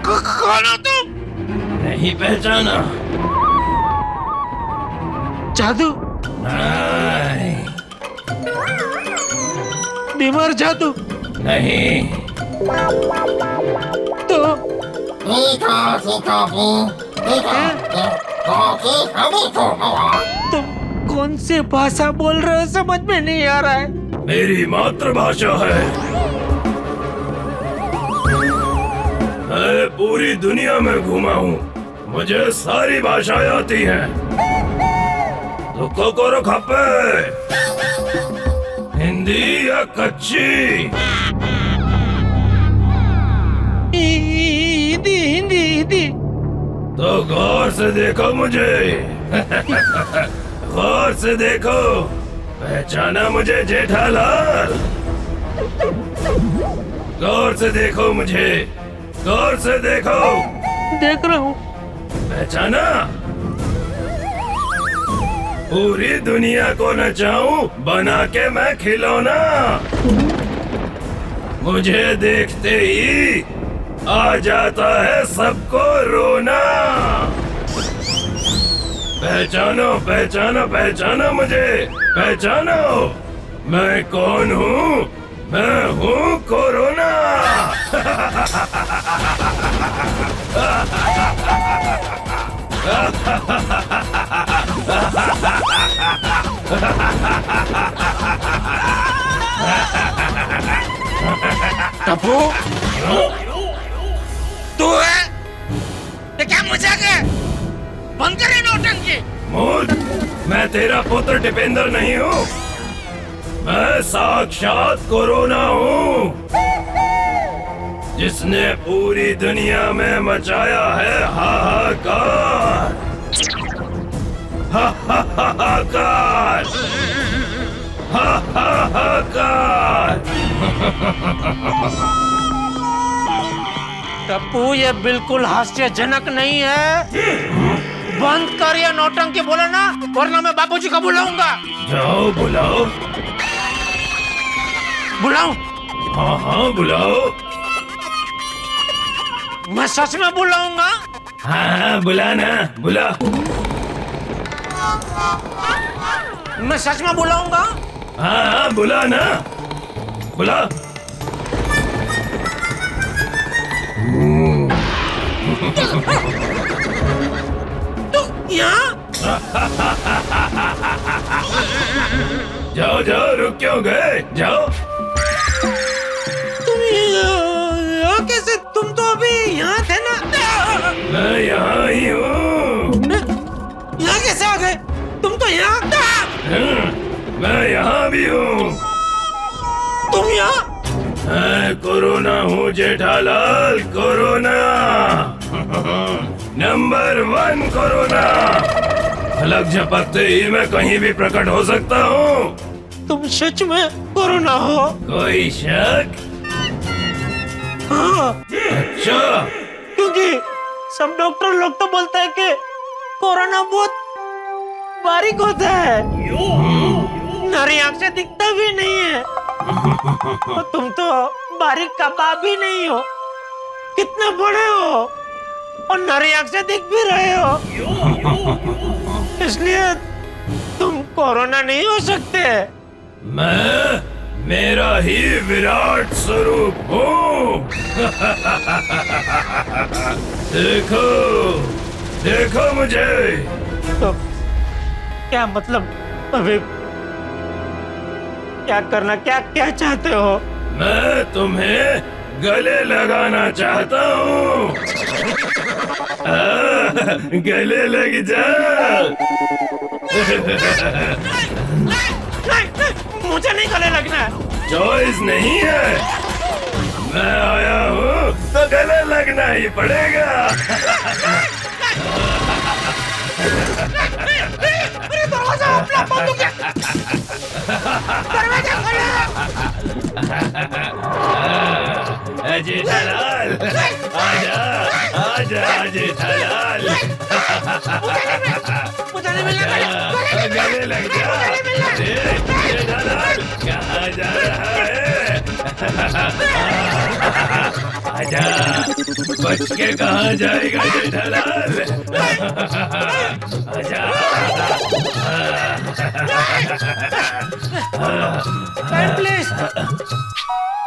S1: कौन हो तुम?
S10: नहीं पहचाना?
S1: जादू?
S10: नहीं।
S1: बीमार जादू?
S10: नहीं।
S1: तो तुम कौन सी भाषा बोल रहे हो, समझ में नहीं आ रहा है।
S10: मेरी मातृभाषा है। मैं पूरी दुनिया में घूमा हूँ, मुझे सारी भाषाएं आती हैं। तो कोकोरो खापे, हिंदी या कच्ची?
S1: हिंदी हिंदी हिंदी।
S10: तो गौर से देखो मुझे। गौर से देखो, पहचाना मुझे जेठालाल? गौर से देखो मुझे, गौर से देखो।
S1: देख रहा हूँ।
S10: पहचाना? पूरी दुनिया को नचाऊं बना के मैं खिलौना, मुझे देखते ही आ जाता है सबको रोना। पहचानो पहचानो पहचानो मुझे, पहचानो। मैं कौन हूँ? मैं हूँ कोरोना।
S1: टप्पू, तू है? ये क्या मजाक है? बंद करे नौटंकी।
S10: मूर्ख, मैं तेरा पुत्र टिपेंद्र नहीं हूँ, मैं साक्षात कोरोना हूँ, जिसने पूरी दुनिया में मचाया है हाहाकार। हाहाकार, हाहाकार।
S1: टप्पू, ये बिल्कुल हास्यजनक नहीं है। बंद कर ये नौटंकी, बोला ना, वरना मैं बापूजी को बुलाऊंगा।
S10: जाओ बुलाओ।
S1: बुलाऊं?
S10: हाँ हाँ बुलाओ।
S1: मैं सच में बुलाऊंगा।
S10: हाँ बुलाना, बुला।
S1: मैं सच में बुलाऊंगा।
S10: हाँ बुला ना, बुला।
S1: तू यहाँ?
S10: जाओ जाओ, रुक क्यों गए? जाओ।
S1: तुम यहाँ कैसे? तुम तो अभी यहाँ थे ना?
S10: मैं यहाँ ही हूँ।
S1: यहाँ कैसे आ गए? तुम तो यहाँ
S10: मैं यहाँ भी हूँ।
S1: तुम यहाँ?
S10: मैं कोरोना हूँ जेठालाल, कोरोना। Number 1 corona. अलग झपकते ही मैं कहीं भी प्रकट हो सकता हूँ।
S1: तुम सच में कोरोना हो?
S10: कोई शक?
S1: हाँ,
S10: अच्छा,
S1: क्योंकि सब डॉक्टर लोग तो बोलते हैं कि कोरोना बहुत बारीक होता है, नारी आंख से दिखता भी नहीं है। और तुम तो बारीक कबाब भी नहीं हो, कितने बड़े हो और नारी आंख से दिख भी रहे हो, इसलिए तुम कोरोना नहीं हो सकते।
S10: मैं मेरा ही विराट स्वरूप हूँ। देखो देखो मुझे।
S1: तो क्या मतलब, अभी क्या करना, क्या क्या चाहते हो?
S10: मैं तुम्हें गले लगाना चाहता हूँ। गले लग जा।
S1: नहीं, मुझे नहीं गले लगना है।
S10: चॉइस नहीं है, मैं आया हूँ तो गले लगना ही पड़ेगा।
S1: अरे दरवाजा अपना बंद हो गया। दरवाजा खोलो।
S10: जेठालाल, आजा आजा जेठालाल।
S1: मुझे नहीं मिलना।
S10: गले लग जा। जेठालाल कहाँ जा रहा है? आजा, बच के कहाँ जाएगा जेठालाल? आजा।
S1: Time please,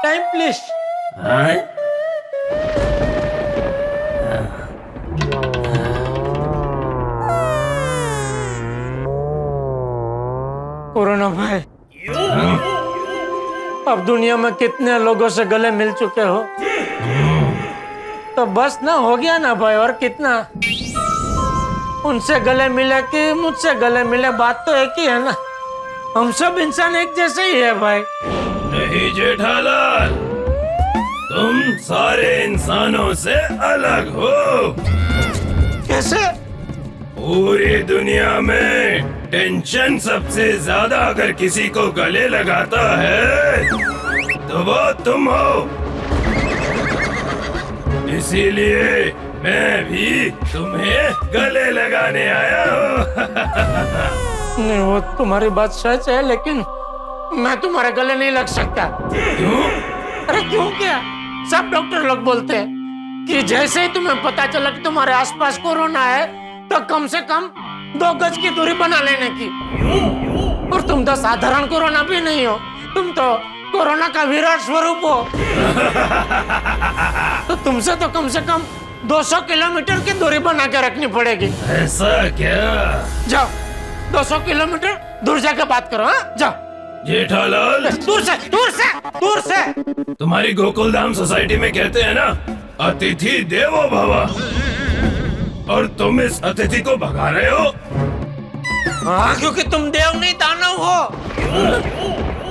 S1: time please. Corona भाई, अब दुनिया में कितने लोगों से गले मिल चुके हो, तो बस ना हो गया ना भाई, और कितना? उनसे गले मिले कि मुझसे गले मिले, बात तो एक ही है ना। हम सब इंसान एक जैसे ही है भाई।
S10: नहीं जेठालाल, तुम सारे इंसानों से अलग हो।
S1: कैसे?
S10: पूरी दुनिया में टेंशन सबसे ज्यादा अगर किसी को गले लगाता है तो वो तुम हो। इसीलिए मैं भी तुम्हें गले लगाने आया हूँ।
S1: नहीं, वो तुम्हारी बात सच है, लेकिन मैं तुम्हारे गले नहीं लग सकता।
S10: क्यों?
S1: अरे क्यों क्या? सब डॉक्टर लोग बोलते हैं कि जैसे ही तुम्हें पता चला कि तुम्हारे आसपास कोरोना है तो कम से कम 2 गज की दूरी बना लेने की। और तुम तो साधारण कोरोना भी नहीं हो, तुम तो कोरोना का विराट स्वरूप हो। तुमसे तो कम से कम 200 किलोमीटर की दूरी बना के रखनी पड़ेगी।
S10: ऐसा क्या?
S1: जाओ 200 किलोमीटर दूर जाकर बात करो। हाँ जाओ।
S10: जेठालाल,
S1: दूर से दूर से दूर से।
S10: तुम्हारी गोकुलधाम सोसाइटी में कहते हैं ना, अतिथि देवो भव, और तुम इस अतिथि को भगा रहे हो।
S1: हाँ, क्योंकि तुम देव नहीं दानव हो,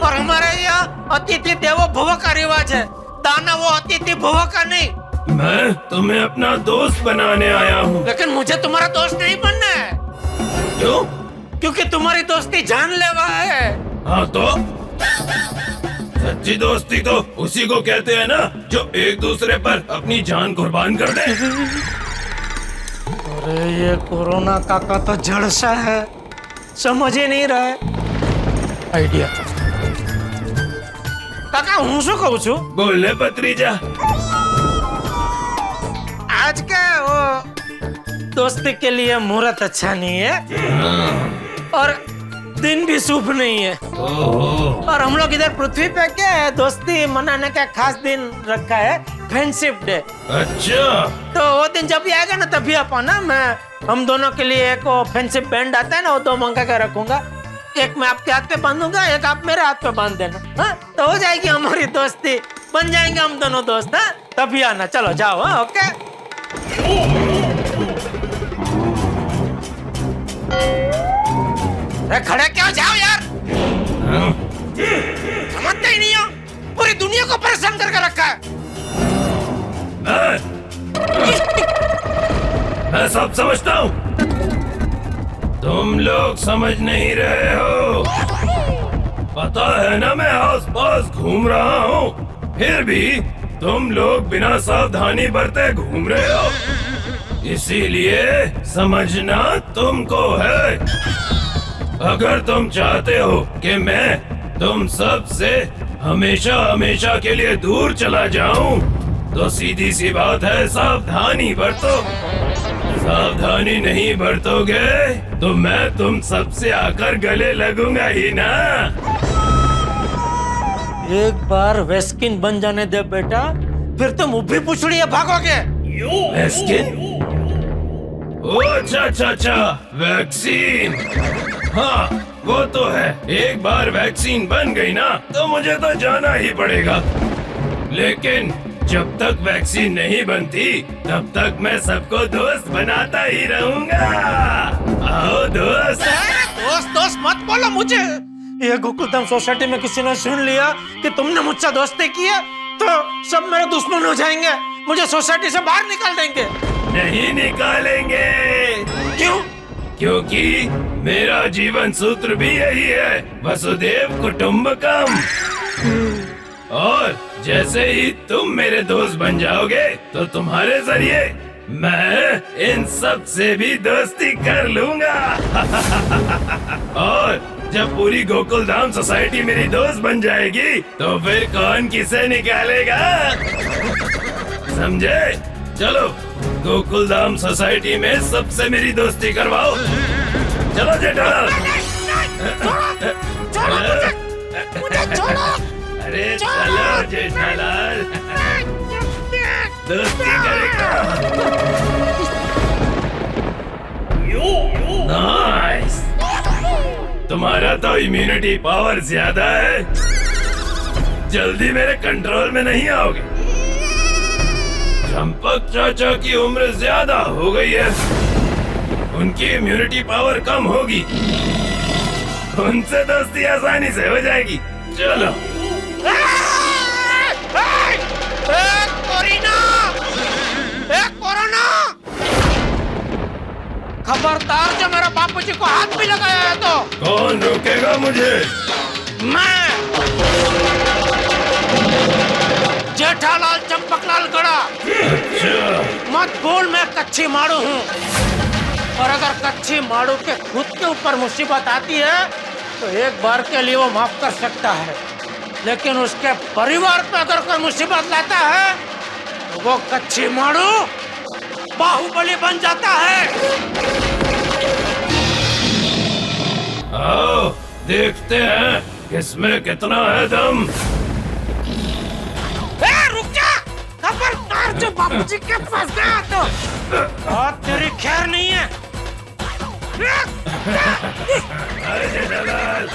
S1: और हमारे यहाँ अतिथि देवो भव का रिवाज है, दानव अतिथि भव का नहीं।
S10: मैं तुम्हें अपना दोस्त बनाने आया हूँ।
S1: लेकिन मुझे तुम्हारा दोस्त नहीं बनना है।
S10: क्यों?
S1: क्योंकि तुम्हारी दोस्ती जानलेवा है।
S10: हाँ तो सच्ची दोस्ती तो उसी को कहते हैं ना, जो एक दूसरे पर अपनी जान कुर्बान कर दे।
S1: अरे ये कोरोना काका तो जड़ सा है, समझ ही नहीं रहा है। आइडिया काका हूँ शू कहूँ छू,
S10: बोले भतीजा।
S1: आज के वो दोस्ती के लिए मुहूर्त अच्छा नहीं है और दिन भी शुभ नहीं है। और हम लोग इधर पृथ्वी पे क्या है, दोस्ती मनाने का खास दिन रखा है, फ्रेंडशिप डे।
S10: अच्छा,
S1: तो वो दिन जब भी आएगा ना तभी अपन ना, मैं हम दोनों के लिए एक फ्रेंडशिप बैंड आता है ना, वो 2 मंगा के रखूंगा। एक मैं आपके हाथ पे बांधूंगा, एक आप मेरे हाथ पे बांध देना। हाँ तो हो जाएगी हमारी दोस्ती, बन जाएंगे हम दोनों दोस्त। हाँ तभी आना, चलो जाओ। हाँ ओके। अरे खड़े क्यों, जाओ यार। समझते ही नहीं हो, पूरी दुनिया को परेशान करके रखा है।
S10: मैं सब समझता हूँ, तुम लोग समझ नहीं रहे हो। पता है ना मैं आसपास घूम रहा हूँ, फिर भी तुम लोग बिना सावधानी बरते घूम रहे हो। इसीलिए समझना तुमको है। अगर तुम चाहते हो कि मैं तुम सब से हमेशा हमेशा के लिए दूर चला जाऊं, तो सीधी सी बात है, सावधानी बरतो। सावधानी नहीं बरतोगे तो मैं तुम सबसे आकर गले लगूंगा ही ना।
S1: एक बार वेस्किन बन जाने दे बेटा, फिर तुम उभी पुछड़ी भागोगे।
S10: वेस्किन? ओ अच्छा, वैक्सीन। हाँ वो तो है, एक बार वैक्सीन बन गई ना तो मुझे तो जाना ही पड़ेगा। लेकिन जब तक वैक्सीन नहीं बनती तब तक मैं सबको दोस्त बनाता ही रहूंगा। आओ दोस्त।
S1: दोस्त मत बोलो मुझे। ये गोकुलधाम सोसाइटी में किसी ने सुन लिया कि तुमने मुझसे दोस्ती की है तो सब मेरे दुश्मन हो जाएंगे, मुझे सोसाइटी से बाहर निकाल देंगे।
S10: नहीं निकालेंगे।
S1: क्यों?
S10: क्योंकि मेरा जीवन सूत्र भी यही है, वसुदेव कुटुंबकम। और जैसे ही तुम मेरे दोस्त बन जाओगे तो तुम्हारे जरिए मैं इन सब से भी दोस्ती कर लूंगा। और जब पूरी गोकुलधाम सोसाइटी मेरी दोस्त बन जाएगी तो फिर कौन किसे निकालेगा, समझे? चलो गोकुलधाम सोसाइटी में सबसे मेरी दोस्ती करवाओ। चलो जेठालाल। अरे चलो जेठालाल, दोस्ती करेगा। नाइस, तुम्हारा तो इम्यूनिटी पावर ज्यादा है, जल्दी मेरे कंट्रोल में नहीं आओगे। चंपक चाचा की उम्र ज्यादा हो गई है, उनकी इम्यूनिटी पावर कम होगी, उनसे दोस्ती आसानी से हो जाएगी। चलो।
S1: कोरोना, खबरदार जो मेरा बापूजी को हाथ भी लगाया है तो।
S10: कौन रोकेगा मुझे?
S1: मैं जेठालाल चंपकलाल गड़ा।
S10: अच्छा।
S1: मत भूल मैं कच्ची माड़ू हूँ, और अगर कच्ची माड़ू के खुद के ऊपर मुसीबत आती है तो एक बार के लिए वो माफ कर सकता है, लेकिन उसके परिवार पे अगर कोई मुसीबत लाता है तो वो कच्ची माड़ू बाहुबली बन जाता है।
S10: आओ देखते हैं किसमें कितना है दम।
S1: रुक जा, खबरदार जो
S2: बापूजी के पास गया तो और तेरी खैर नहीं है।
S10: अरे जेठालाल,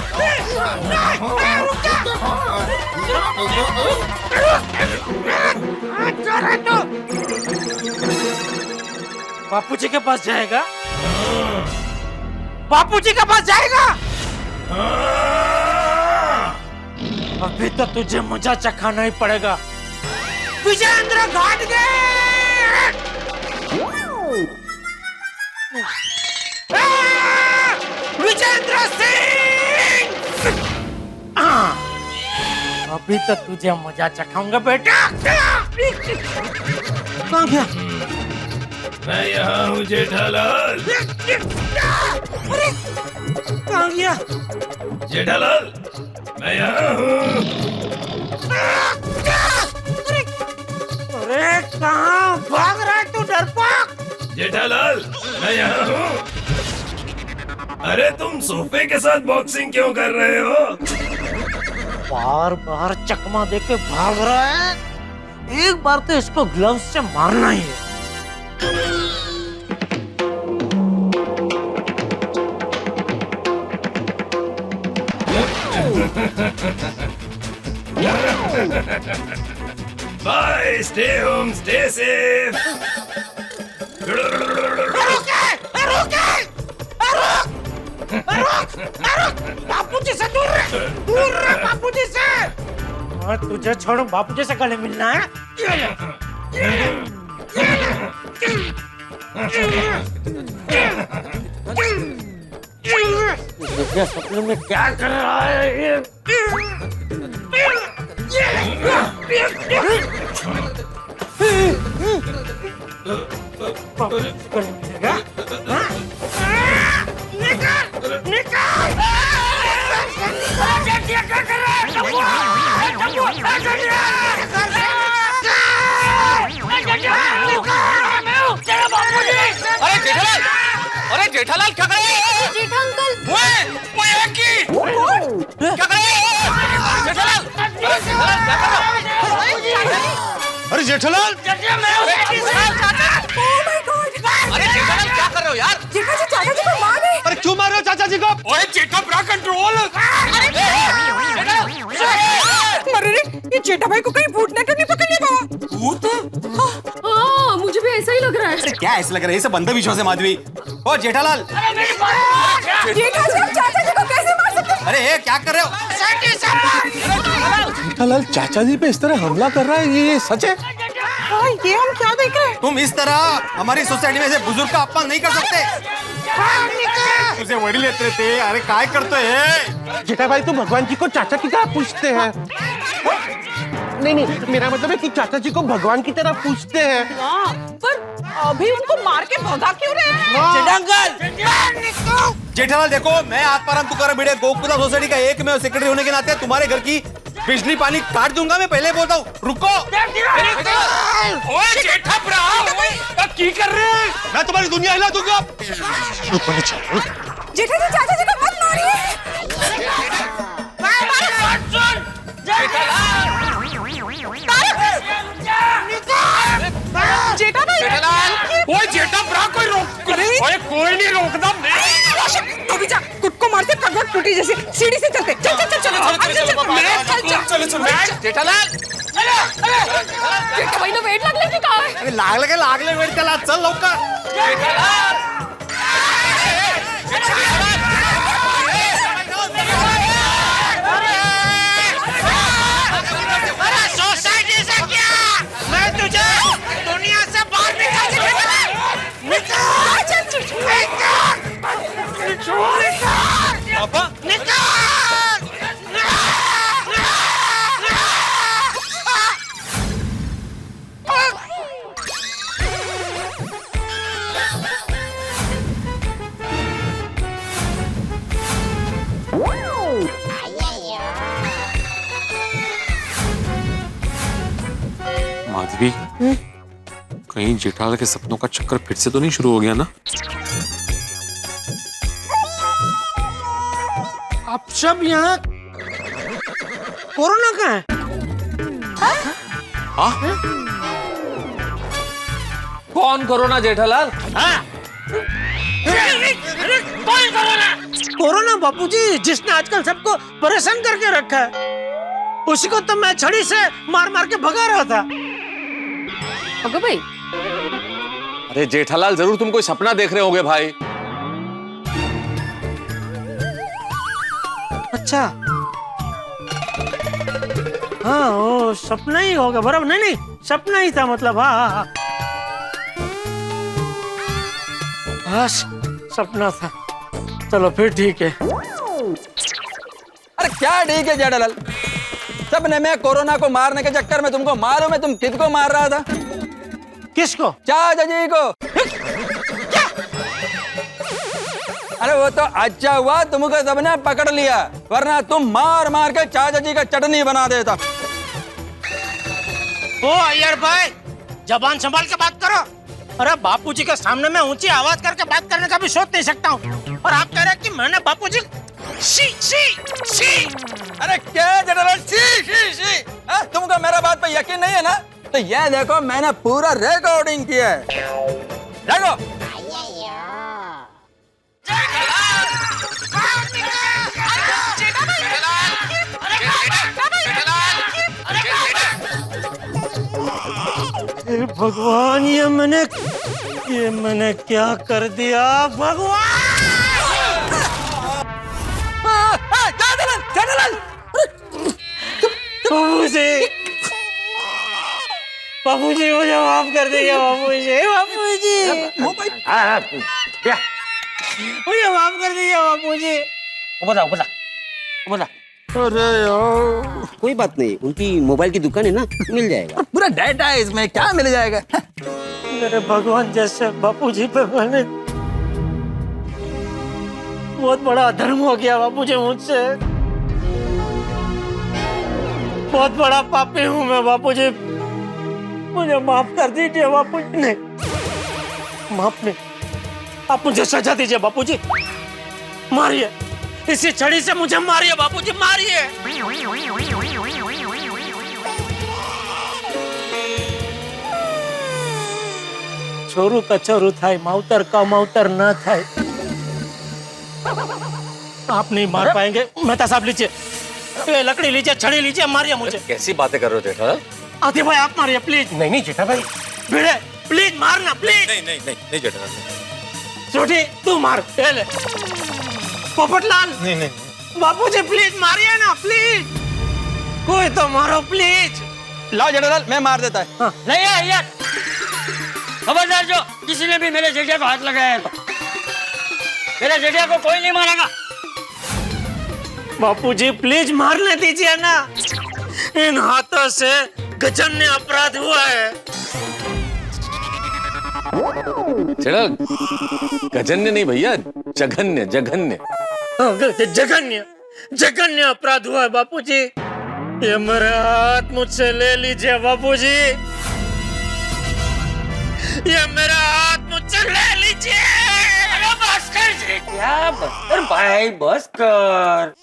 S2: बापूजी के पास जाएगा? बापूजी के पास जाएगा? अभी तो तुझे मजा चखाना ही पड़ेगा। विजेंद्र घाटगे! विजेंद्र सिंह! अभी तो तुझे मजा चखाऊंगा बेटा। कहाँ गया?
S10: मैं यहाँ हूँ जेठालाल।
S2: अरे कहाँ गया?
S10: जेठालाल, मैं यहाँ हूँ।
S2: अरे कहाँ भाग रहा है तू डरपोक?
S10: जेठालाल, मैं यहाँ हूँ। अरे तुम सोफे के साथ बॉक्सिंग क्यों कर रहे हो?
S2: बार बार चकमा देके भाग रहा है। एक बार तो इसको ग्लव्स से मारना ही है।
S10: Bye, stay home, stay safe.
S2: Bapuji से दूर रहे बापूजी से। और तुझे छोड़ बापूजी से गले मिलना है? सपने में क्या कर रहा है ये? बापूजी से गले मिलेगा?
S8: अरे जेठालाल क्या कर रहे हैं?
S5: जेठा अंकल,
S8: क्या कर रहे हैं? जेठालाल,
S3: अरे जेठालाल,
S8: अरे जेठालाल क्या कर रहे हो यार?
S3: अरे क्यों मार रहे हो चाचा जी को?
S8: ओए जेठा ब्रा कंट्रोल।
S9: अरे ये जेठा भाई को कहीं भूत ना करनी पकड़ लिया बाबा।
S8: भूत?
S9: हाँ मुझे भी ऐसा ही लग रहा है।
S8: अरे क्या ऐसा लग रहा है? ये सब अंधविश्वास है माधवी। ओ जेठालाल,
S9: जेठा जी चाचा जी को कैसे मार सकते हैं?
S8: अरे ये क्या कर रहे हो?
S3: जेठालाल चाचा जी पे इस तरह हमला कर रहा है, ये सच है?
S9: हाँ ये हम क्या देख रहे हैं?
S8: तुम इस तरह हमारी सोसाइटी में ऐसे बुजुर्ग का अपमान नहीं कर सकते। तुझे वड़ी लेते थे। अरे काय करते है?
S11: जेठा भाई, तो भगवान जी को चाचा की तरह पूछते हैं। नहीं, मेरा मतलब है कि चाचा जी को भगवान की तरह पूछते हैं।
S9: पर अभी उनको मार के भगा क्यों रहे हैं?
S8: जेठालाल देखो, मैं आत्माराम तुकार भिड़े गोकुला सोसाइटी का एक मैं सेक्रेटरी होने के नाते तुम्हारे घर की बिजली पानी काट दूंगा। मैं पहले बोलता हूँ, रुको।
S10: ओए जेठा ब्रा, की कर रहे हैं?
S3: मैं तुम्हारी दुनिया हिला दूंगा।
S9: जेठा जी चाचा जी को मत मारिए। जेठा भाई,
S10: ओए जेठा ब्रा, कोई रोक। ओए कोई नहीं रोकता।
S9: अभी जा, खुद को मारते करवट टूटी जैसे। सीढ़ी से चलते। चल चल चल चल चल।
S8: जेठालाल,
S9: जेठा भाई ने वेट लागले की काय?
S8: अरे लागले वेट त्याला, चल लवकर।
S2: सोसाइटी से क्या? मैं तुझे दुनिया से बाहर
S8: माधवी, कहीं जेठालाल के सपनों का चक्कर फिर से तो नहीं शुरू हो गया ना?
S2: आप सब यहाँ कोरोना का है?
S8: कौन कोरोना जेठालाल?
S2: हाँ? अरे कौन कोरोना?
S1: कोरोना बापूजी, जिसने आजकल सबको परेशान करके रखा है, उसी को तो मैं छड़ी से मार मार के भगा रहा था।
S9: अगो भाई,
S8: अरे जेठालाल, जरूर तुम कोई सपना देख रहे होगे भाई।
S1: अच्छा, हाँ वो सपना ही होगा, बराबर। नहीं नहीं, सपना ही था मतलब। हाँ हाँ हाँ, बस सपना था। चलो फिर ठीक है।
S12: अरे क्या ठीक है जेठालाल, सबने मैं कोरोना को मारने के चक्कर में तुमको मालूम है तुम किसको मार रहा था?
S1: किसको?
S12: चाचा जी को। अरे वो तो अच्छा हुआ तुमको सबने पकड़ लिया, वरना तुम मार मार के चाचा जी का चटनी बना देता।
S1: ओ अय्यर भाई, जबान संभाल के बात करो। अरे बापूजी के सामने मैं ऊंची आवाज करके बात करने का भी सोच नहीं सकता हूँ, और आप कह रहे हैं कि मैंने बापूजी शी शी शी।
S12: अरे क्या जेठालाल शी शी शी? तुमको मेरा बात पे यकीन नहीं है ना? तो ये देखो मैंने पूरा रिकॉर्डिंग किया है, देखो।
S1: भगवान, ये मैंने क्या कर दिया भगवान? बाबूजी, बाबूजी मुझे माफ कर दीजिए। बाबूजी, बाबूजी मुझे माफ कर दीजिए। बाबूजी
S2: बता।
S1: अरे यार,
S4: कोई बात नहीं, उनकी मोबाइल की दुकान है ना, मिल जाएगा।
S12: पूरा डाटा है इसमें, क्या मिल जाएगा?
S1: मेरे भगवान जैसे बापूजी पे मैंने बहुत बड़ा अधर्म हो गया बापूजी मुझसे। बहुत बड़ा पापी हूँ मैं बापूजी, मुझे माफ कर दीजिए बापूजी। नहीं, माफ नहीं, आप मुझे सजा दीजिए बापूजी। मारिए, इसी छड़ी से मुझे मारिए बापूजी, मारिए। छोरू का छोरू थाय, मावतर का मावतर न थाय। आप नहीं मार पाएंगे। मेहता साहब लीजिए, ये लकड़ी लीजिए, छड़ी लीजिए, मारिए मुझे।
S8: कैसी बातें कर रहे हो जेठालाल?
S1: आदि भाई आप मारिए प्लीज।
S11: नहीं नहीं जेठा भाई,
S1: भिड़े प्लीज मारना प्लीज।
S8: नहीं जेठालाल।
S1: छोटी तू मार। ये ले पोपटलाल।
S11: नहीं नहीं
S1: बापूजी प्लीज मारिए ना प्लीज, कोई तो मारो प्लीज।
S12: लाओ जेठालाल, मैं मार देता है।
S2: नहीं है यार, खबरदार जो किसी ने भी मेरे जेठिया को हाथ लगाया है तो मेरे जेठिया को कोई नहीं मारेगा।
S1: बापूजी प्लीज मारने दीजिए ना, इन हाथों से गजन्य अपराध हुआ है।
S8: जेठालाल, गजन्य नहीं भैया, जघन्य जघन्य।
S1: जघन्य जघन्य अपराध हुआ है बापूजी। ये मेरा हाथ मुझसे ले लीजिए बापूजी, ये मेरा हाथ मुझसे ले लीजिए।
S2: अरे बस कर जेठिया, बस कर भाई, बस कर।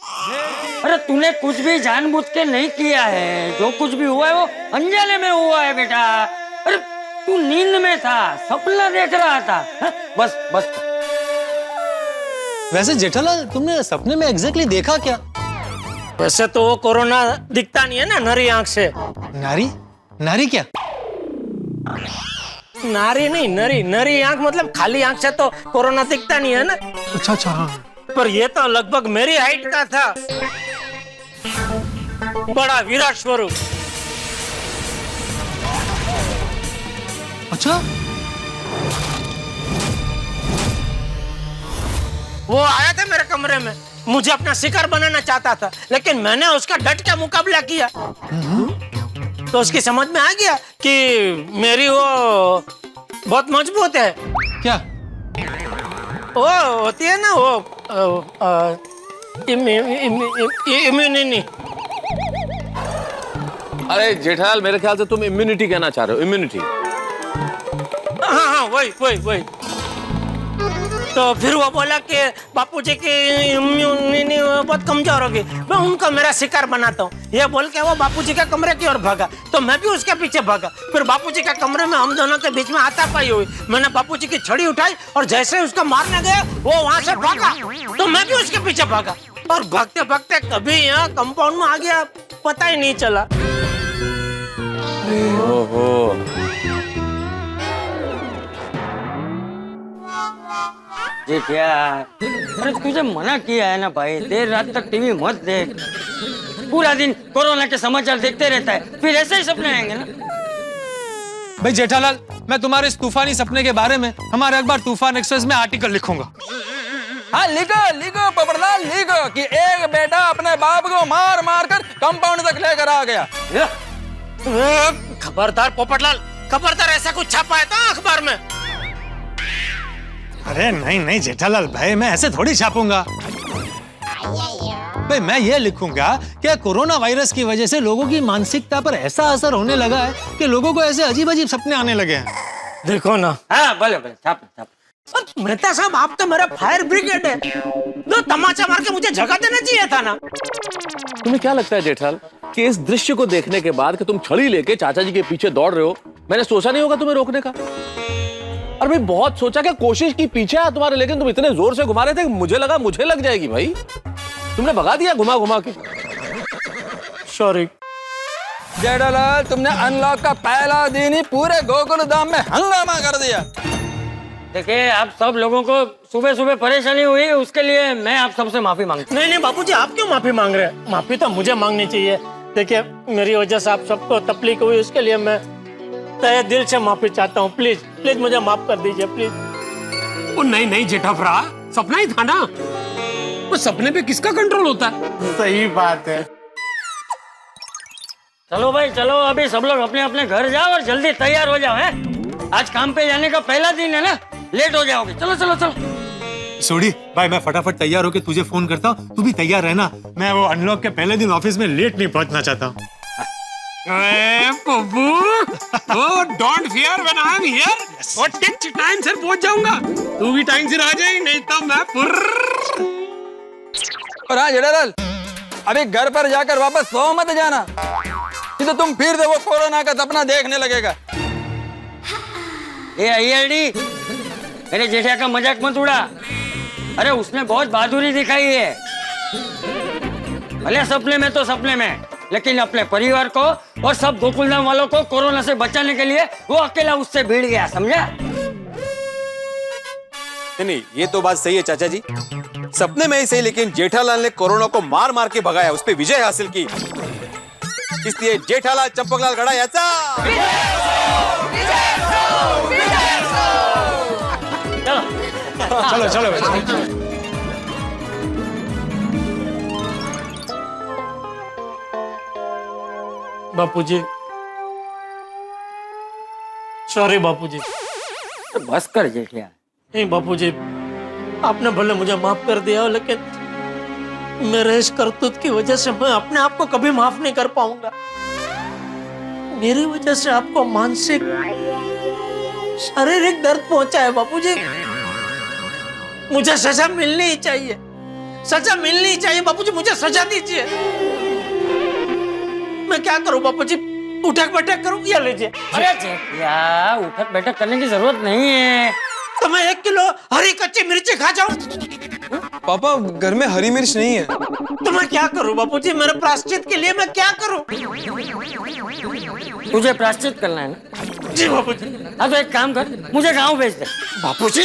S2: अरे तूने कुछ भी जानबूझ के नहीं किया है, जो कुछ भी हुआ है वो अनजाने में हुआ है बेटा। अरे तू नींद में था, सपना देख रहा था। बस बस।
S13: वैसे जेठालाल, तुमने सपने में एग्जैक्टली देखा क्या?
S1: वैसे तो वो कोरोना दिखता नहीं है ना नरी आंख से।
S13: नारी? नारी क्या?
S1: नारी नहीं, नरी। नरी आंख मतलब खाली आंख से तो कोरोना दिखता नहीं है ना।
S13: अच्छा अच्छा, हाँ।
S1: पर ये तो लगभग मेरी हाइट का था, बड़ा विराट स्वरूप।
S13: अच्छा,
S1: वो आया था मेरे कमरे में, मुझे अपना शिकार बनाना चाहता था, लेकिन मैंने उसका डट के मुकाबला किया। तो उसकी समझ में आ गया कि मेरी वो बहुत मजबूत है।
S13: क्या?
S1: वो होती है ना वो इम्यूनिटी।
S8: अरे जेठालाल, मेरे ख्याल से तुम इम्यूनिटी कहना चाह रहे हो, इम्यूनिटी।
S1: हाँ हाँ, वही वही वही। तो फिर वो बोला कि बापूजी की इम्यूनिटी बहुत कमजोर होगी, मैं उनको मेरा शिकार बनाता हूँ। ये बोल के वो बापूजी के कमरे की ओर भागा, तो मैं भी उसके पीछे भागा। फिर बापूजी के कमरे में हम दोनों के बीच में हाथापाई हुई। मैंने बापूजी की छड़ी उठाई और जैसे ही उसको मारने गया वो वहां से भागा, तो मैं भी उसके पीछे भागा और भागते भागते कभी यहाँ कंपाउंड में आ गया, पता ही नहीं चला।
S12: ओहो,
S2: जेठिया, अरे तुझे मना किया है ना भाई, देर रात तक टीवी मत देख। पूरा दिन कोरोना के समाचार देखते रहता है, फिर ऐसे ही सपने आएंगे ना।
S13: भाई जेठालाल, मैं तुम्हारे इस तूफानी सपने के बारे में हमारे अखबार तूफान एक्सप्रेस में आर्टिकल लिखूंगा।
S12: हाँ लिखो लिखो पोपटलाल लिखो कि एक बेटा अपने बाप को मार मार कर कंपाउंड तक लेकर आ गया।
S1: खबरदार पोपटलाल, खबरदार, ऐसा कुछ छापा है था अखबार में?
S13: अरे नहीं नहीं जेठालाल भाई, मैं ऐसे थोड़ी छापूंगा भाई। मैं ये लिखूंगा कि कोरोना वायरस की वजह से लोगों की मानसिकता पर ऐसा असर होने लगा है कि लोगों को ऐसे अजीब अजीब सपने आने लगे हैं।
S1: देखो ना।
S2: हाँ भले भले, छाप छाप।
S1: मेहता साहब, आप तो मेरा फायर ब्रिगेड है, दो तमाचा मार के मुझे जगह देना चाहिए था ना।
S8: तुम्हें क्या लगता है जेठाल कि इस दृश्य को देखने के बाद कि तुम छड़ी लेके चाचा जी के पीछे दौड़ रहे हो, मैंने सोचा नहीं होगा तुम्हें रोकने का? और भाई बहुत सोचा कि कोशिश की पीछे आ तुम्हारे, लेकिन तुम इतने जोर से घुमा रहे थे कि मुझे लगा मुझे लग जाएगी भाई। तुमने भगा दिया घुमा घुमा के।
S1: सॉरी
S12: जेठालाल, तुमने अनलॉक का पहला दिन ही पूरे गोकुल धाम में हंगामा कर दिया।
S2: देखिए, आप सब लोगों को सुबह सुबह परेशानी हुई, उसके लिए मैं आप सबसे माफी मांगता हूँ।
S1: नहीं नहीं बापूजी, आप क्यों माफी मांग रहे हैं? माफी तो मुझे मांगनी चाहिए। देखिए, मेरी वजह से आप सबको तकलीफ हुई, उसके लिए मैं तहे दिल से माफी चाहता हूँ। प्लीज प्लीज मुझे माफ कर दीजिए, प्लीज।
S11: ओ नहीं नहीं जेठाफरा, सपना ही था ना, वो सपने पे किसका कंट्रोल होता है?
S1: सही बात है।
S2: चलो भाई चलो, अभी सब लोग अपने अपने घर जाओ और जल्दी तैयार हो जाओ। हैं? आज काम पे जाने का पहला दिन है ना, लेट हो जाओगे। चलो चलो चलो।
S13: सोडी भाई, मैं फटाफट तैयार होके तुझे फोन करता हूँ, तू भी तैयार रहना। मैं वो अनलॉक के पहले दिन ऑफिस में लेट नहीं पहुंचना चाहता हूँ।
S11: Don't fear when I am here, और टिक टाइम से पहुंच जाऊंगा। तू भी टाइम से आ जाए, नहीं तो मैं
S12: और हाँ जेठालाल, अभी घर पर जाकर वापस सो मत जाना, नहीं तो तुम फिर से वो कोरोना का सपना देखने लगेगा।
S2: ये आईएलडी, मेरे जेठा का मजाक मत उड़ा। अरे उसने बहुत बहादुरी दिखाई है। भले सपने में तो सपने में, लेकिन अपने परिवार को और सब गोकुलधाम वालों को कोरोना से बचाने के लिए वो अकेला उससे भिड़ गया, समझा?
S8: नहीं, ये तो बात सही है चाचा जी, सपने में ही सही, लेकिन जेठालाल ने कोरोना को मार मार के भगाया, उस पर विजय हासिल की। इसलिए जेठालाल चंपकलाल गड़ा याचा।
S13: चलो चलो भाई।
S1: बापूजी सॉरी बापूजी।
S2: बस कर जेठिया।
S1: नहीं बापूजी, आपने भले मुझे माफ कर दिया, लेकिन मेरे इस करतूत की वजह से मैं अपने आप को कभी माफ नहीं कर पाऊंगा। मेरी वजह से आपको मानसिक शारीरिक दर्द पहुंचा है बापूजी। मुझे सजा मिलनी ही चाहिए, सजा मिलनी ही चाहिए बापूजी, मुझे सजा दीजिए। मैं क्या करूं बापूजी, उठक बैठक करूं? या लीजिए।
S2: अरे जेठिया, उठक बैठक करने की जरूरत नहीं है।
S1: तो मैं 1 किलो हरी कच्ची मिर्ची खा जाऊं?
S3: पापा, घर में हरी मिर्च नहीं है।
S1: तो मैं क्या करूं बापूजी, मेरे प्रायश्चित के लिए मैं क्या करूं?
S2: तुझे प्रायश्चित करना है ना?
S1: जी बापूजी।
S2: हाँ तो एक काम कर, मुझे गाँव भेज दे।
S1: बापूजी?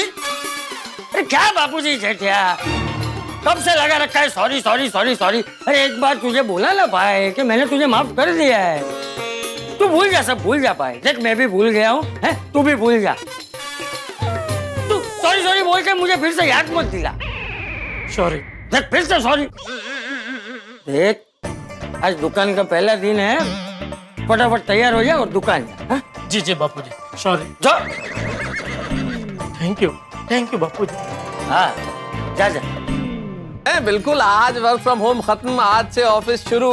S2: अरे क्या बापूजी जेठिया, कब से लगा रखा है सॉरी सॉरी सॉरी सॉरी। अरे एक बार तुझे बोला ना भाई कि मैंने तुझे माफ कर दिया है, तू भूल जा, सब भूल जा भाई। देख मैं भी भूल गया हूँ, तू भी भूल जा। तू सॉरी सॉरी बोल के मुझे फिर से याद मत दिला।
S1: सॉरी।
S2: देख फिर से सॉरी। देख आज दुकान का पहला दिन है, फटाफट तैयार हो जा और दुकान जा। हाँ?
S1: जी जी बापूजी, सॉरी।
S2: जा।
S1: थैंक यू बापूजी।
S2: हाँ जा जा।
S8: बिल्कुल, आज वर्क फ्रॉम होम खत्म, आज से ऑफिस शुरू।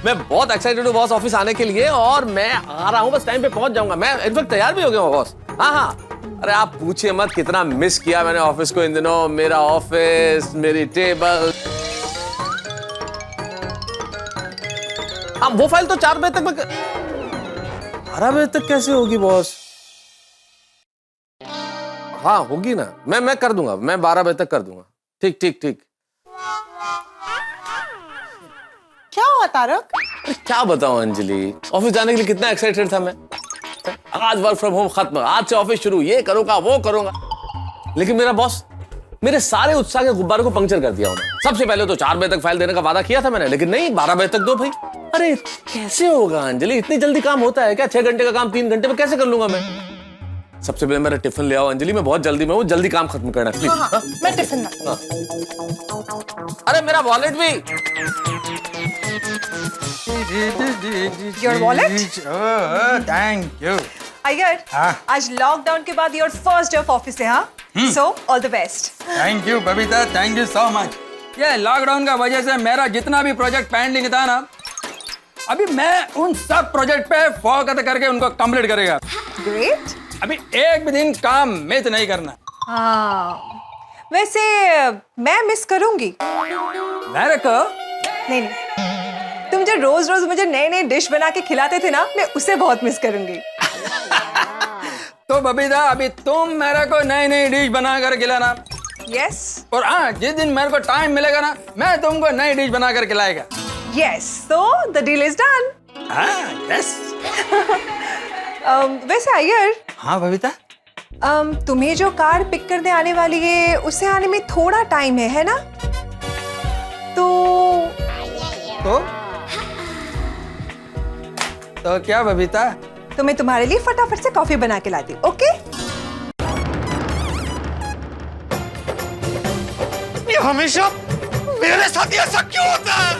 S8: मैं बहुत एक्साइटेड हूँ बॉस ऑफिस आने के लिए, और मैं आ रहा हूँ, बस टाइम पे पहुंच जाऊंगा। मैं इनफैक्ट तैयार भी हो गया हूँ बॉस। हाँ हाँ, अरे आप पूछिए मत कितना मिस किया मैंने ऑफिस को इन दिनों। मेरा ऑफिस, मेरी टेबल। हाँ, वो फाइल तो 4 बजे तक 12 बजे तक कैसे होगी बॉस? हाँ होगी ना, मैं कर दूंगा, मैं 12 बजे तक कर दूंगा। ठीक ठीक ठीक।
S14: क्या हुआ तारक?
S8: अरे क्या बताऊं अंजलि, ऑफिस जाने के लिए कितना एक्साइटेड था मैं। आज वर्क फ्रॉम होम खत्म, आज से ऑफिस शुरू, ये करूंगा वो करूंगा। लेकिन मेरा बॉस मेरे सारे उत्साह के गुब्बारों को पंक्चर कर दिया उन्होंने। सबसे पहले तो 4 बजे तक फाइल देने का वादा किया था मैंने, लेकिन नहीं, 12 बजे तक दो भाई। अरे कैसे होगा अंजलि, इतनी जल्दी काम होता है क्या? 6 घंटे का काम 3 घंटे में कैसे कर लूंगा मैं? सबसे पहले मेरा टिफिन ले आओ अंजलि, मैं बहुत जल्दी में हूँ, जल्दी काम खत्म करना प्लीज।
S14: हाँ, मैं टिफिन ला।
S8: अरे मेरा वॉलेट भी।
S14: Your wallet?
S12: Thank you.
S14: Iyer, आज लॉकडाउन के बाद your first day of office है, हाँ? So all the best.
S12: Thank you Babita, thank you so much. ये लॉकडाउन का वजह से मेरा जितना भी प्रोजेक्ट पेंडिंग था ना, अभी मैं उन सब प्रोजेक्ट पे फोकस करके उनको कंप्लीट करेगा।
S14: ग्रेट।
S12: अभी एक भी दिन काम मिस नहीं करना।
S14: हाँ, वैसे मैं मिस करूंगी।
S12: मेरे को
S14: नहीं, तुम जो रोज रोज मुझे नए नए डिश बना के खिलाते थे ना, मैं उसे बहुत मिस करूंगी।
S12: तो बबीता, अभी तुम मेरे को नई नई डिश बना कर खिलाना।
S14: यस।
S12: और हाँ, जिस दिन मेरे को टाइम मिलेगा ना, मैं तुमको नई डिश बना कर खिलाएगा।
S14: Yes, so the deal is done.
S12: Yes.
S14: वैसे अय्यर,
S12: हाँ बबीता,
S14: तुम्हें जो कार पिक करने आने वाली है, उसे आने में थोड़ा टाइम है ना?
S12: तो क्या बबीता?
S14: तो मैं तुम्हारे लिए फटाफट से कॉफी बना के लाती हूँ, ओके?
S10: हमेशा मेरे साथ ऐसा क्यों होता है?